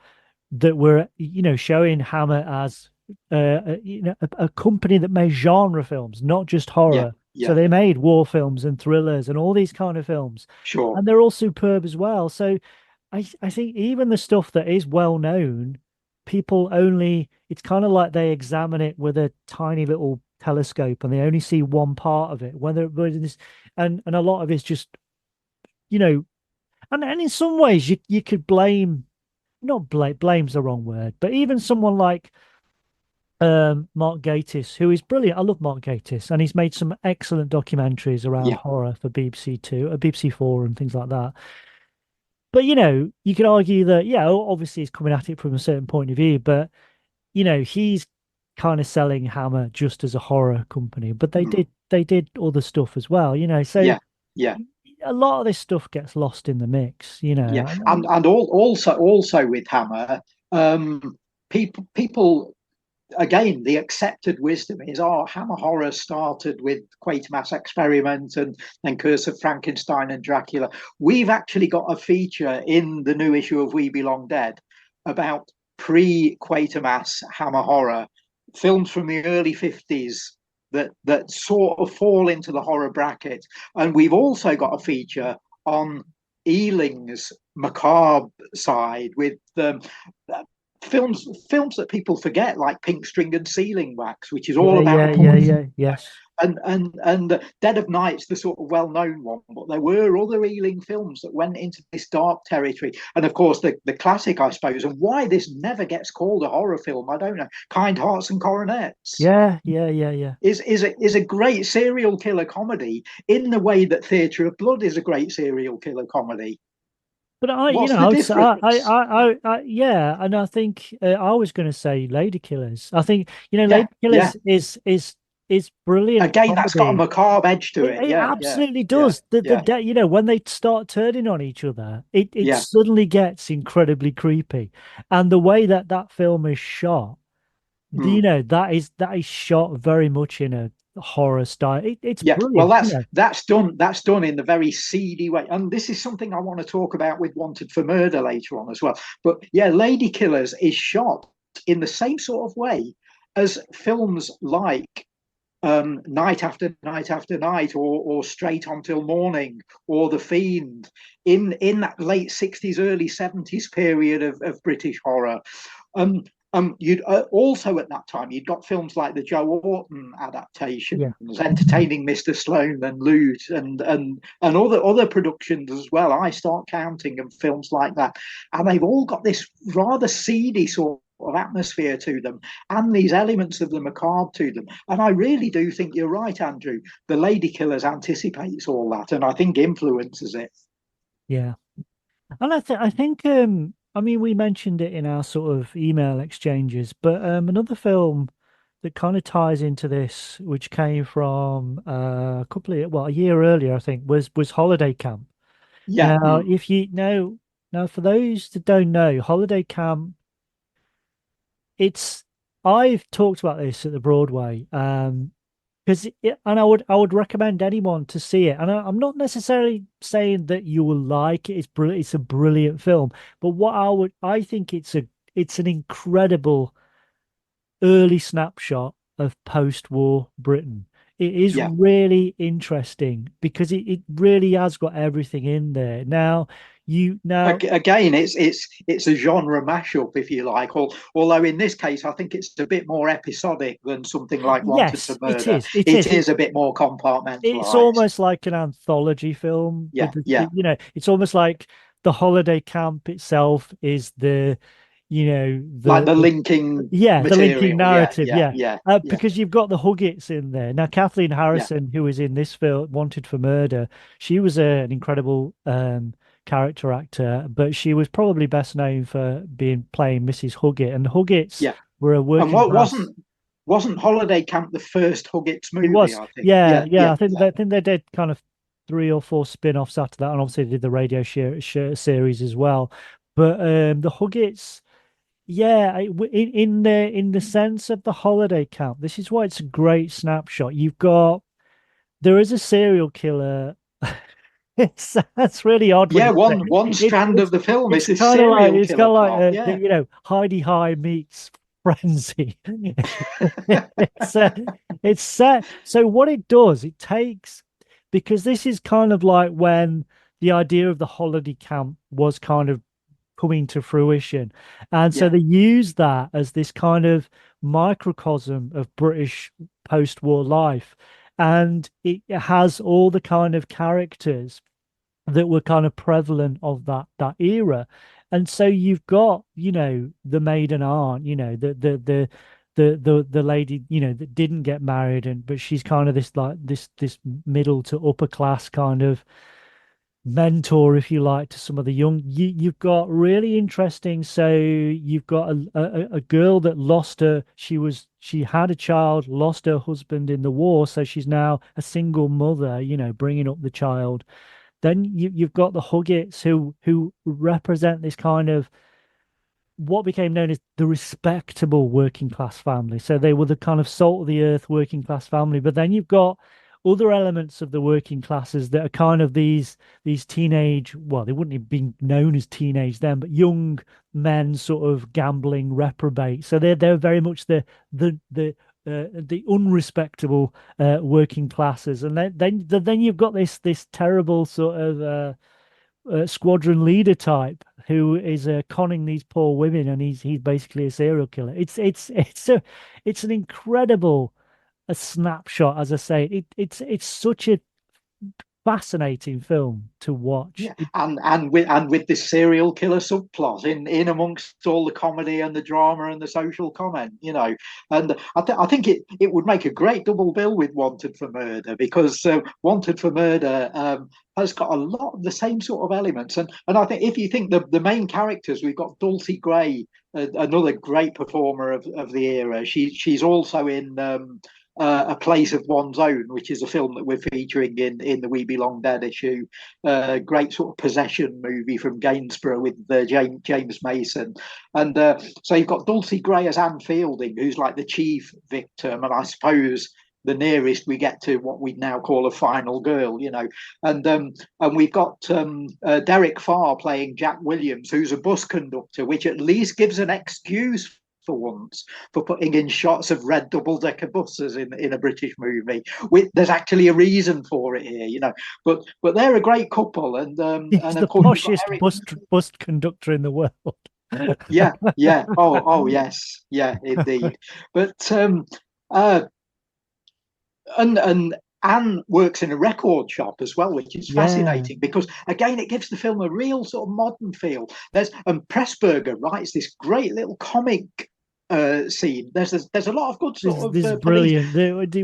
that were showing Hammer as a company that made genre films, not just yeah, horror. So yeah. they made war films and thrillers and all these kind of films, Sure. and they're all superb as well. So I think even the stuff that is well known, people only it's kind of like they examine it with a tiny little telescope and they only see one part of it, whether this and a lot of it's just you know and in some ways you could blame not blame blame's the wrong word, but even someone like Mark Gatiss, who is brilliant. I love Mark Gatiss, and he's made some excellent documentaries around Yeah, horror for BBC Two, BBC Four, and things like that. but you know, you could argue that, yeah, obviously he's coming at it from a certain point of view, but you know, he's kind of selling Hammer just as a horror company, but they did other stuff as well, you know. So Yeah, yeah, a lot of this stuff gets lost in the mix, you yeah. know. Also with Hammer, people again, the accepted wisdom is, oh, Hammer horror started with Quatermass Experiment and Curse of Frankenstein and Dracula. We've actually got a feature in the new issue of We Belong Dead about pre-Quatermass Hammer horror, films from the early 50s that sort of fall into the horror bracket. And we've also got a feature on Ealing's macabre side with films that people forget, like Pink String and Sealing Wax, which is all about the punk. Yes. And Dead of Night's the sort of well-known one, but there were other Ealing films that went into this dark territory. And of course, the classic, I suppose, and why this never gets called a horror film, I don't know. Kind Hearts and Coronets. Yeah. Is a great serial killer comedy in the way that Theatre of Blood is a great serial killer comedy. But What's the difference? Yeah, and I think I was going to say Lady Killers. I think, you know, Yeah, Lady Killers is brilliant again, that's got a comedy. macabre edge to it. It Yeah, absolutely yeah, does. The yeah, you know, when they start turning on each other, it yeah. suddenly gets incredibly creepy, and the way that that film is shot, you Mm. know, that is shot very much in a horror style. It's Yeah, well, brilliant, you know. that's done in the very seedy way, and this is something I want to talk about with Wanted for Murder later on as well. But yeah, Lady Killers is shot in the same sort of way as films like Night After Night After Night, or Straight On Till Morning, or The Fiend, in that late 60s, early 70s period of British horror. You'd also at that time you'd got films like the Joe Orton adaptations, Yeah. Entertaining Mr. Sloan and Loot, and other productions as well. I Start Counting, and films like that, and they've all got this rather seedy sort of atmosphere to them, and these elements of the macabre to them. And I really do think you're right, Andrew. The Lady Killers anticipates all that, and I think influences it. Yeah. And I think I mean, we mentioned it in our sort of email exchanges, but another film that kind of ties into this, which came from a couple of, well, a year earlier, I think, was Holiday Camp. Yeah. Now, if you know, now for those that don't know, Holiday Camp, it's I've talked about this at the Broadway, because and I would recommend anyone to see it. And I'm not necessarily saying that you will like it. It's brilliant. It's a brilliant film. But what I think it's an incredible early snapshot of post-war Britain. It is Yeah. really interesting because it really has got everything in there. Now Again, it's a genre mashup, if you like. Although in this case, I think it's a bit more episodic than something like Wanted for yes, it Murder. is. It It is. is a bit more It's compartmentalized. almost like an anthology film Yeah, with the, yeah. you know, it's almost like the holiday camp itself is the, you know, Like the linking yeah, the linking material. Yeah, narrative, yeah, yeah. yeah, yeah, Because you've got the Huggets in there. Now, Kathleen yeah, Harrison, who was in this film, Wanted for Murder, she was an incredible character actor, but she was probably best known for being playing Mrs. Huggett. And the Huggets yeah. were a And working what class. wasn't Holiday Camp the first Huggets It movie? was, I think. yeah, Yeah, yeah. yeah, yeah, I think they did kind of three or four spin-offs after that, and obviously they did the radio share series as well. But the Huggets, yeah, in the sense of the holiday camp, this is why it's a great snapshot. There is a serial killer. That's really odd when yeah. you say One strand of the film is this kind of like serial it's kind killer of like plot. Yeah, you know, Heidi High meets Frenzy. it's it's set. So what it does, it takes, because this is kind of like when the idea of the holiday camp was kind of coming to fruition, and so yeah, they use that as this kind of microcosm of British post-war life, and it has all the kind of characters that were kind of prevalent of that era. And so you've got, you know, the maiden aunt, you know, the lady, you know, that didn't get married, and but she's kind of this like this middle to upper class kind of mentor, if you like, to some of the young. You've got really interesting. So you've got a girl that lost her. She had a child, lost her husband in the war, so she's now a single mother. Bringing up the child. Then you've got the Huggets who represent this kind of what became known as the respectable working class family. So they were the kind of salt of the earth working class family. But then you've got other elements of the working classes that are kind of these teenage, well, they wouldn't have been known as teenage then, but young men sort of gambling reprobate. So they're very much the unrespectable working classes. And then you've got this terrible sort of squadron leader type who is conning these poor women, and he's basically a serial killer. It's an incredible a snapshot, as I say. It's such a fascinating film to watch. Yeah, and with this serial killer subplot in amongst all the comedy and the drama and the social comment, and I think it would make a great double bill with Wanted for Murder, because Wanted for Murder has got a lot of the same sort of elements, and I think if you think the main characters, we've got Dulcie Gray, another great performer of the era. She's also in A Place of One's Own, which is a film that we're featuring in the We Belong Dead issue. Great sort of possession movie from Gainsborough with James Mason. And so you've got Dulcie Gray as Anne Fielding, who's like the chief victim, and I suppose the nearest we get to what we'd now call a final girl, and we've got Derek Farr playing Jack Williams, who's a bus conductor, which at least gives an excuse for once for putting in shots of red double-decker buses in a British movie. There's actually a reason for it here, but they're a great couple, and the of course poshest bus conductor in the world. yeah. Oh yes, yeah, indeed. But and Anne works in a record shop as well, which is fascinating because, again, it gives the film a real sort of modern feel. Pressburger writes this great little comic scene. There's a lot of good sort of this brilliant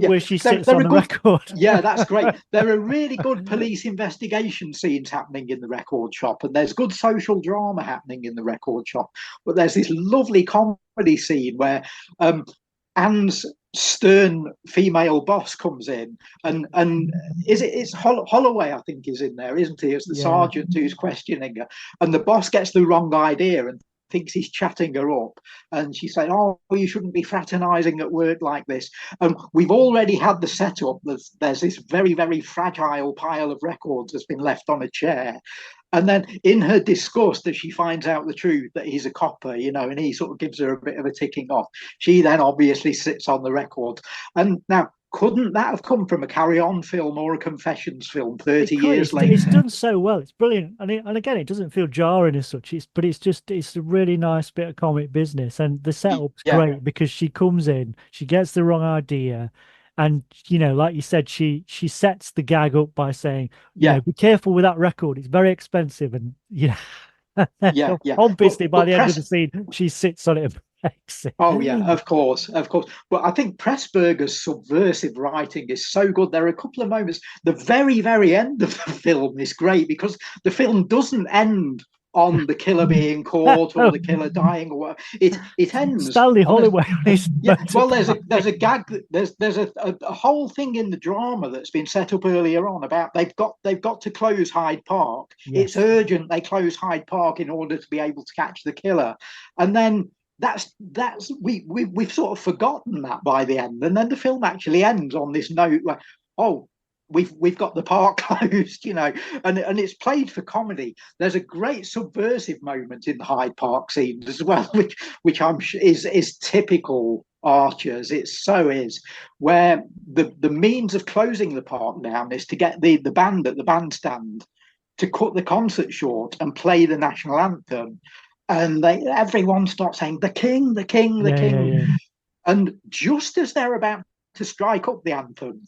where she sits on the record. Yeah, that's great. There are really good police investigation scenes happening in the record shop, and there's good social drama happening in the record shop. But there's this lovely comedy scene where Anne's stern female boss comes in, and it's Holloway, I think, is in there, isn't he, as the sergeant who's questioning her, and the boss gets the wrong idea and thinks he's chatting her up, and she's saying, "Oh, you shouldn't be fraternizing at work like this." We've already had the setup. There's this very, very fragile pile of records that's been left on a chair. And then in her disgust, as she finds out the truth that he's a copper, and he sort of gives her a bit of a ticking off, she then obviously sits on the record. And now, couldn't that have come from a Carry On film or a Confessions film 30 years later? It's done so well. It's brilliant. And again, it doesn't feel jarring as such. It's a really nice bit of comic business. And the setup's great because she comes in, she gets the wrong idea. And, like you said, she sets the gag up by saying, be careful with that record. It's very expensive. And, obviously by the end of the scene, she sits on it and breaks it. Oh, yeah, of course. But I think Pressburger's subversive writing is so good. There are a couple of moments. The very, very end of the film is great because the film doesn't end on the killer being caught or the killer dying or whatever. It ends. Stanley Holloway. There's a gag. There's a whole thing in the drama that's been set up earlier on about they've got to close Hyde Park. Yes. It's urgent they close Hyde Park in order to be able to catch the killer, and then we've sort of forgotten that by the end, and then the film actually ends on this note where, we've got the park closed, and it's played for comedy. There's a great subversive moment in the Hyde Park scene as well, which I'm sure is typical Archers. It so is, where the means of closing the park down is to get the band at the bandstand to cut the concert short and play the national anthem, and everyone starts saying the king, the king, the king. Yeah. And just as they're about to strike up the anthem,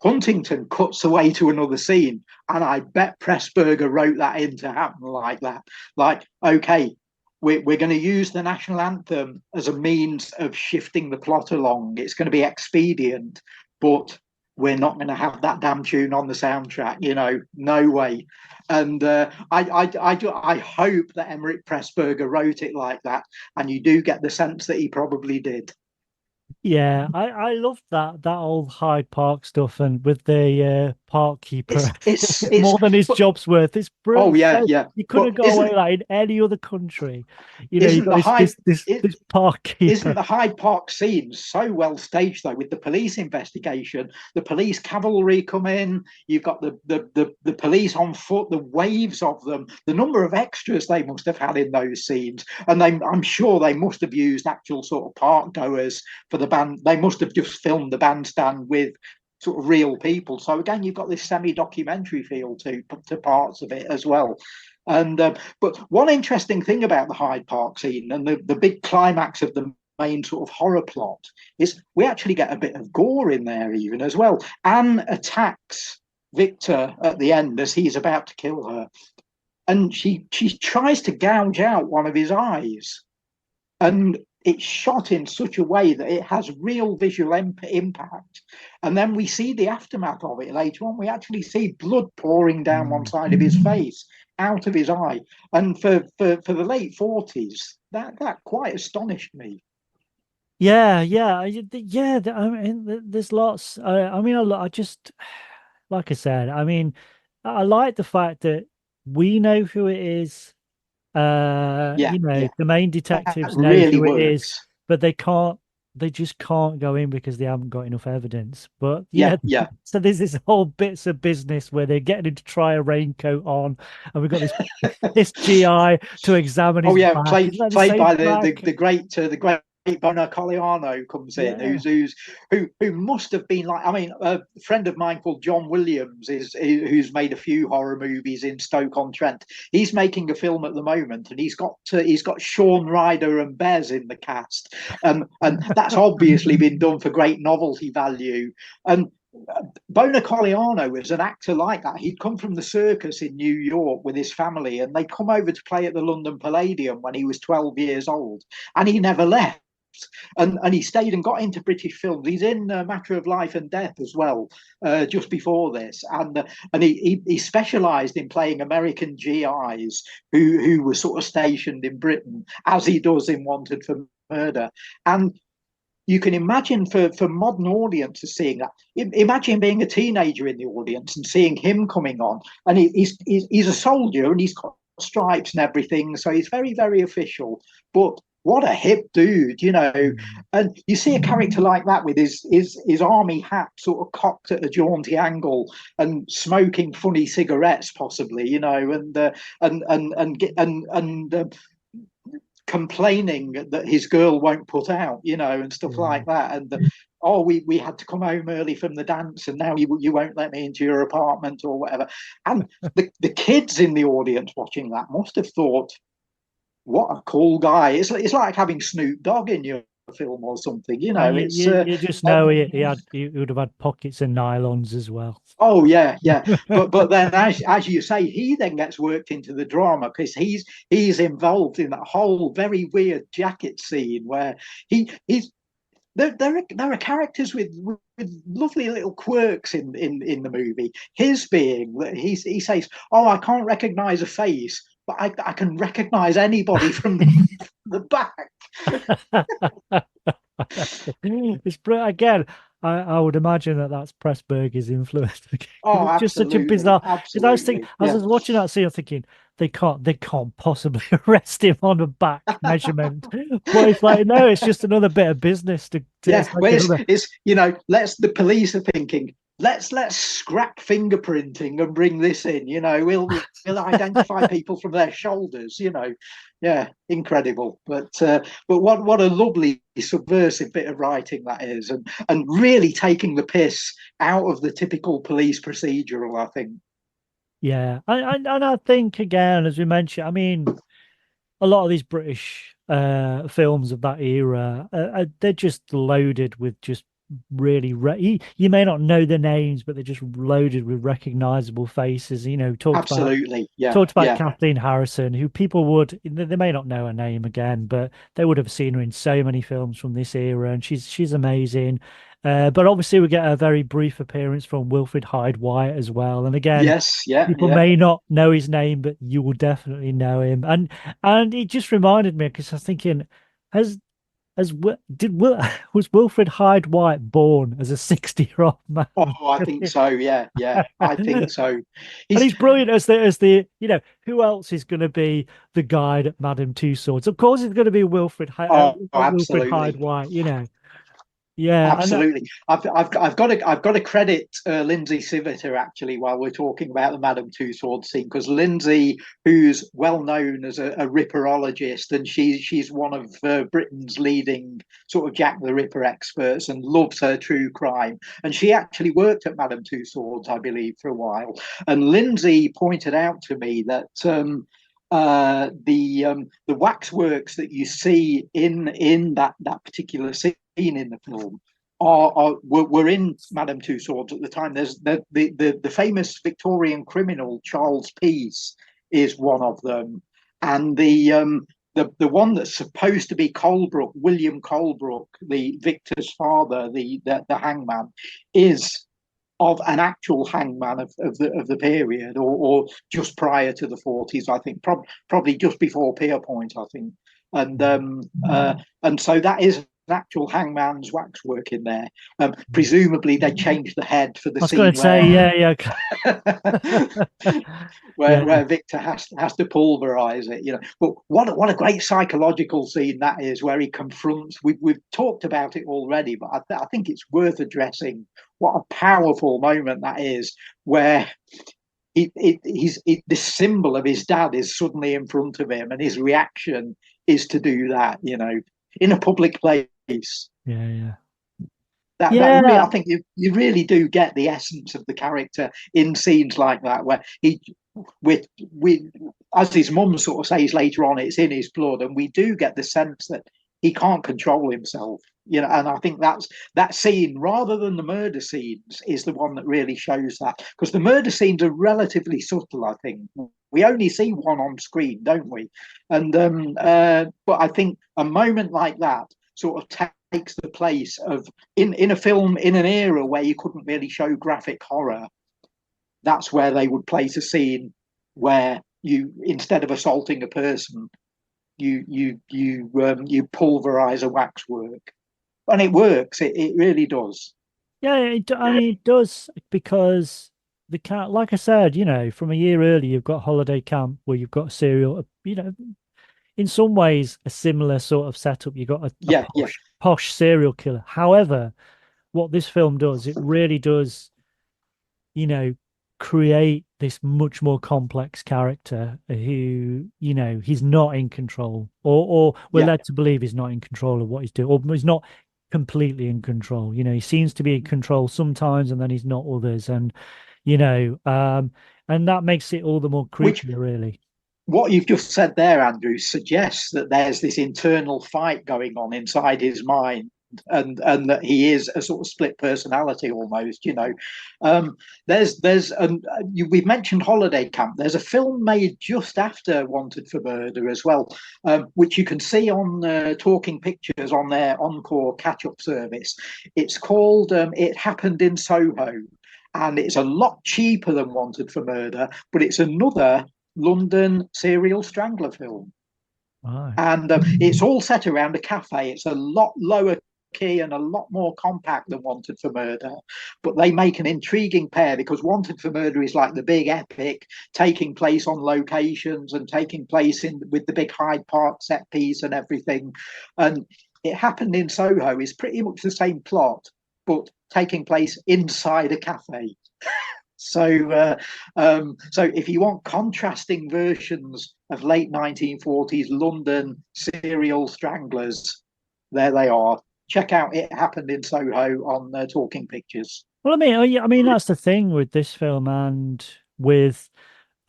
Huntington cuts away to another scene, and I bet Pressburger wrote that in to happen like that. Like, okay, we're going to use the national anthem as a means of shifting the plot along. It's going to be expedient, but we're not going to have that damn tune on the soundtrack. No way. And I hope that Emmerich Pressburger wrote it like that, and you do get the sense that he probably did. Yeah, I love that old Hyde Park stuff, and with the park keeper, It's more than his job's worth. It's brilliant. Oh yeah, yeah. You couldn't go away with that in any other country. You've got this park keeper. Isn't the Hyde Park scene so well staged though? With the police investigation, the police cavalry come in. You've got the police on foot, the waves of them, the number of extras they must have had in those scenes, and I'm sure they must have used actual sort of park goers for the band. They must have just filmed the bandstand with sort of real people. So again, you've got this semi-documentary feel to parts of it as well. And but one interesting thing about the Hyde Park scene and the big climax of the main sort of horror plot is we actually get a bit of gore in there even as well. Anne attacks Victor at the end as he's about to kill her, and she tries to gouge out one of his eyes, and it's shot in such a way that it has real visual impact. And then we see the aftermath of it later on. We actually see blood pouring down one side of his face, out of his eye. And for the late 40s, that quite astonished me. Yeah. I mean, there's lots. I just, like I said, I mean, I like the fact that we know who it is. The main detectives know really who works. it is, but they just can't go in because they haven't got enough evidence. But so there's this whole bits of business where they're getting him to try a raincoat on, and we've got this GI to examine his back. played by the great Bono Coliano comes in, who must have been like, I mean, a friend of mine called John Williams who's made a few horror movies in Stoke-on-Trent. He's making a film at the moment, and he's got Sean Ryder and Bez in the cast, and that's obviously been done for great novelty value. And Bono Coliano was an actor like that. He'd come from the circus in New York with his family, and they'd come over to play at the London Palladium when he was 12 years old, and he never left. And he stayed and got into British films. He's in A Matter of Life and Death as well, just before this, and he specialised in playing American GIs who were sort of stationed in Britain, as he does in Wanted for Murder. And you can imagine for modern audiences seeing that. Imagine being a teenager in the audience and seeing him coming on, and he's a soldier and he's got stripes and everything, so he's very, very official, but what a hip dude, and you see a character like that with his army hat sort of cocked at a jaunty angle and smoking funny cigarettes, possibly, and complaining that his girl won't put out, and stuff like that. And we had to come home early from the dance, and now you won't let me into your apartment or whatever. And the kids in the audience watching that must have thought, what a cool guy. It's like having Snoop Dogg in your film or something, you just know he would have had pockets and nylons as well. Oh yeah. but then as you say, he then gets worked into the drama because he's involved in that whole very weird jacket scene where there are characters with lovely little quirks in the movie. His being that he says, "Oh, I can't recognize a face, but I can recognize anybody from the back." It's again. I would imagine that's Pressburger's influence. Oh, it's just such a bizarre. Absolutely. I was thinking, as I was watching that scene, I'm thinking they can't possibly arrest him on a back measurement. But it's like, no, it's just another bit of business to it's the police are thinking, let's scrap fingerprinting and bring this in, we'll identify people from their shoulders, incredible. But what a lovely subversive bit of writing that is, and really taking the piss out of the typical police procedural, I think. Yeah, and I think, again, as we mentioned, I mean, a lot of these British films of that era, they're just loaded with just really you may not know the names, but they're just loaded with recognizable faces. Absolutely. Yeah. Talked about Yeah. Kathleen Harrison, who people would they may not know her name again, but they would have seen her in so many films from this era, and she's amazing. But obviously, we get a very brief appearance from Wilfred Hyde White as well. And again, Yes. Yeah. people Yeah. may not know his name, but you will definitely know him. And it just reminded me because I was thinking, has was Wilfred Hyde White born as a 60-year-old man? Oh, I think so. Yeah. Yeah. I think so. And he's brilliant as the who else is going to be the guide at Madame Tussauds? Of course, it's going to be Wilfred Hyde Absolutely. White. Yeah, and Absolutely. I've got to credit Lindsay Civiter actually while we're talking about the Madame Tussauds scene, because Lindsay, who's well known as a ripperologist, and she's one of Britain's leading sort of Jack the Ripper experts and loves her true crime. And she actually worked at Madame Tussauds, I believe, for a while. And Lindsay pointed out to me that the waxworks that you see in that particular scene in the film were in Madame Tussauds at the time. There's the famous Victorian criminal Charles Peace is one of them, and the one that's supposed to be Colebrook, William Colebrook, the Victor's father, the hangman, is of an actual hangman of the period, or just prior to the 40s, I think, probably just before Pierpoint, I think, and so that is an actual hangman's waxwork in there. Presumably, they changed the head for the I was scene going to say, where Victor has to pulverize it, But what a great psychological scene that is, where he confronts. We've talked about it already, but I think it's worth addressing. What a powerful moment that is, where this symbol of his dad is suddenly in front of him, and his reaction is to do that, in a public place. Yeah. I think you really do get the essence of the character in scenes like that, where as his mum sort of says later on, it's in his blood, and we do get the sense that he can't control himself, and I think that scene, rather than the murder scenes, is the one that really shows that, because the murder scenes are relatively subtle. I think we only see one on screen, don't we? And but I think a moment like that sort of takes the place of in a film in an era where you couldn't really show graphic horror. That's where they would place a scene where you, instead of assaulting a person, you pulverize a waxwork, and it works. It really does. Yeah, it does, because like I said, from a year earlier, you've got Holiday Camp, where you've got a serial, in some ways a similar sort of setup. You've got a posh serial killer. However, what this film does, it really does, create this much more complex character who, he's not in control, or we're led to believe he's not in control of what he's doing, or he's not completely in control. He seems to be in control sometimes, and then he's not others, and and that makes it all the more creepy, really. What you've just said there, Andrew, suggests that there's this internal fight going on inside his mind, and that he is a sort of split personality almost. We've mentioned Holiday Camp. There's a film made just after Wanted for Murder as well, which you can see on Talking Pictures on their Encore catch-up service. It's called It Happened in Soho, and it's a lot cheaper than Wanted for Murder, but it's another London serial strangler film. Right. And it's all set around a cafe. It's a lot lower key and a lot more compact than Wanted for Murder, but they make an intriguing pair, because Wanted for Murder is like the big epic, taking place on locations and taking place with the big Hyde Park set piece and everything, and It Happened in Soho is pretty much the same plot, but taking place inside a cafe. So if you want contrasting versions of late 1940s London serial stranglers, there they are. Check out It Happened in Soho on Talking Pictures. Well, I mean that's the thing with this film, and with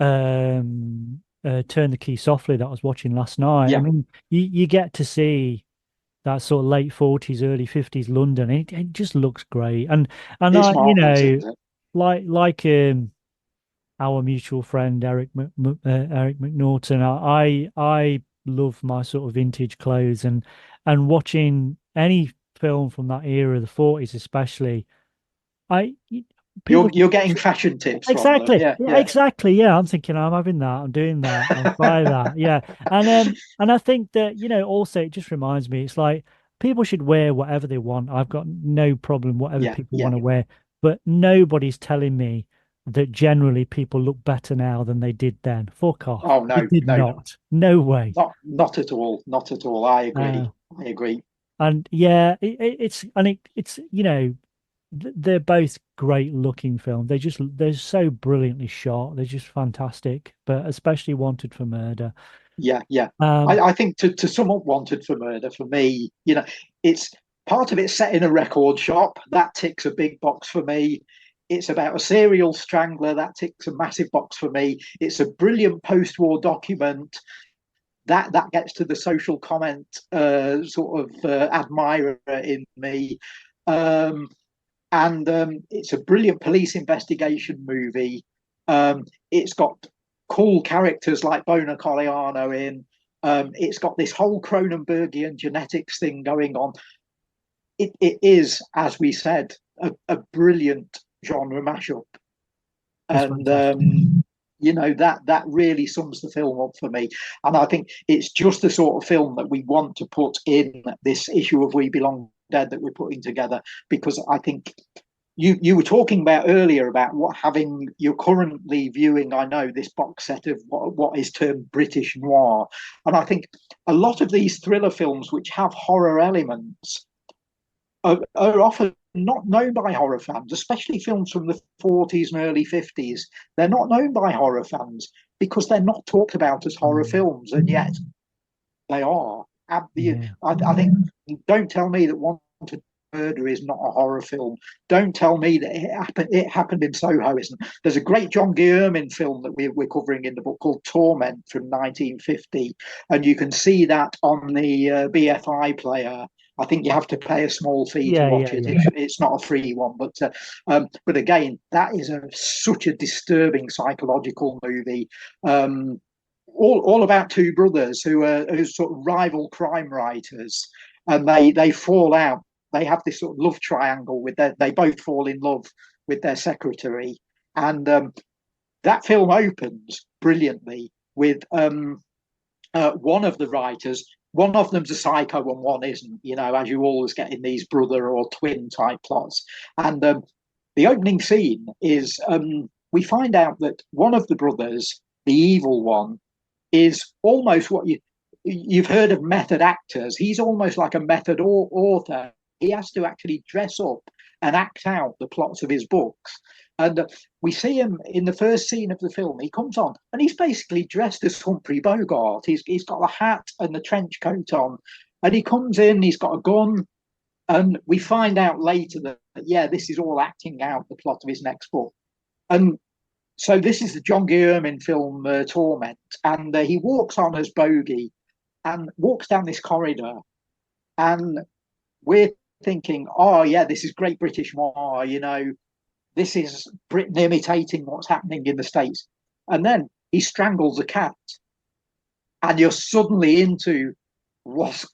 Turn the Key Softly that I was watching last night. Yeah. I mean, you get to see that sort of late 40s, early 50s London. It just looks great. And It's I, marvelous, isn't it? like our mutual friend Eric McNaughton, I love my sort of vintage clothes, and watching any film from that era, the 40s especially. I people You're getting fashion tips from them. exactly, Yeah, yeah, yeah. exactly, yeah. I'm thinking I'm having that, I'm doing that, I'll buy that, yeah. And I think that, also it just reminds me, it's like people should wear whatever they want. I've got no problem whatever Yeah, people yeah. want to wear, but nobody's telling me that generally people look better now than they did then. Fuck off. Oh They no, did no, no. not. No way. Not at all. Not at all. I Uh, agree. I agree. and yeah, it's they're both great looking films. They're so brilliantly shot. They're just fantastic. But especially Wanted for Murder. Yeah, yeah. Um, I think to sum up Wanted for Murder, for me, it's part of it set in a record shop. That ticks a big box for me. It's about a serial strangler. That ticks a massive box for me. It's a brilliant post-war document. That gets to the social comment admirer in me. And it's a brilliant police investigation movie. It's got cool characters like Bona Coliano in. It's got this whole Cronenbergian genetics thing going on. It is, as we said, a brilliant genre mashup, and that really sums the film up for me. And I think it's just the sort of film that we want to put in this issue of We Belong Dead that we're putting together, because I think you were talking about earlier about you're currently viewing, I know, this box set of what is termed British noir. And I think a lot of these thriller films which have horror elements are often not known by horror fans, especially films from the 40s and early 50s. They're not known by horror fans because they're not talked about as horror films, and yet they are. yeah. I think, don't tell me that Wanted Murder is not a horror film. Don't tell me that it happened in Soho isn't. There's a great John Guillermin film that we're covering in the book called Torment from 1950, and you can see that on the BFI player. I think you have to pay a small fee to watch it. It's not a free one, but again, that is such a disturbing psychological movie. All about two brothers who are sort of rival crime writers, and they fall out. They have this sort of love triangle they both fall in love with their secretary, and that film opens brilliantly with one of the writers. One of them's a psycho and one isn't, as you always get in these brother or twin type plots. And the opening scene is we find out that one of the brothers, the evil one, is almost what you've heard of method actors. He's almost like a method author. He has to actually dress up and act out the plots of his books. And we see him in the first scene of the film. He comes on and he's basically dressed as Humphrey Bogart. He's got the hat and the trench coat on, and he comes in, he's got a gun. And we find out later that, this is all acting out the plot of his next book. And so this is the John Guillermin film Torment. And he walks on as Bogey and walks down this corridor. And we're thinking, oh, yeah, this is great British noir, this is Britain imitating what's happening in the States. And then he strangles a cat. And you're suddenly into what's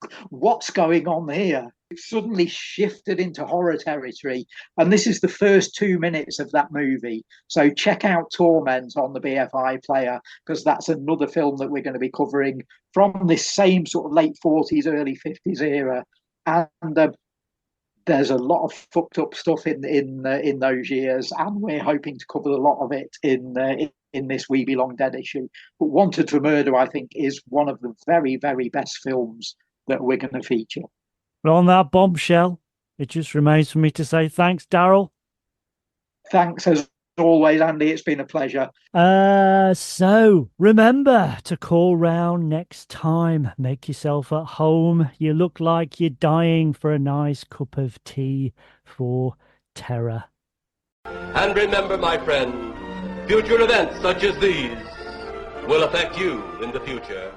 going on here. It's suddenly shifted into horror territory. And this is the first 2 minutes of that movie. So check out Torment on the BFI player, because that's another film that we're going to be covering from this same sort of late 40s, early 50s era. And there's a lot of fucked up stuff in those years, and we're hoping to cover a lot of it in this We Belong Dead issue. But Wanted for Murder, I think, is one of the very, very best films that we're going to feature. Well, on that bombshell, it just remains for me to say thanks, Darrell. Thanks as always, Andy. It's been a pleasure. So remember to call round next time. Make yourself at home. You look like you're dying for a nice cup of tea for terror. And remember, my friend, future events such as these will affect you in the future.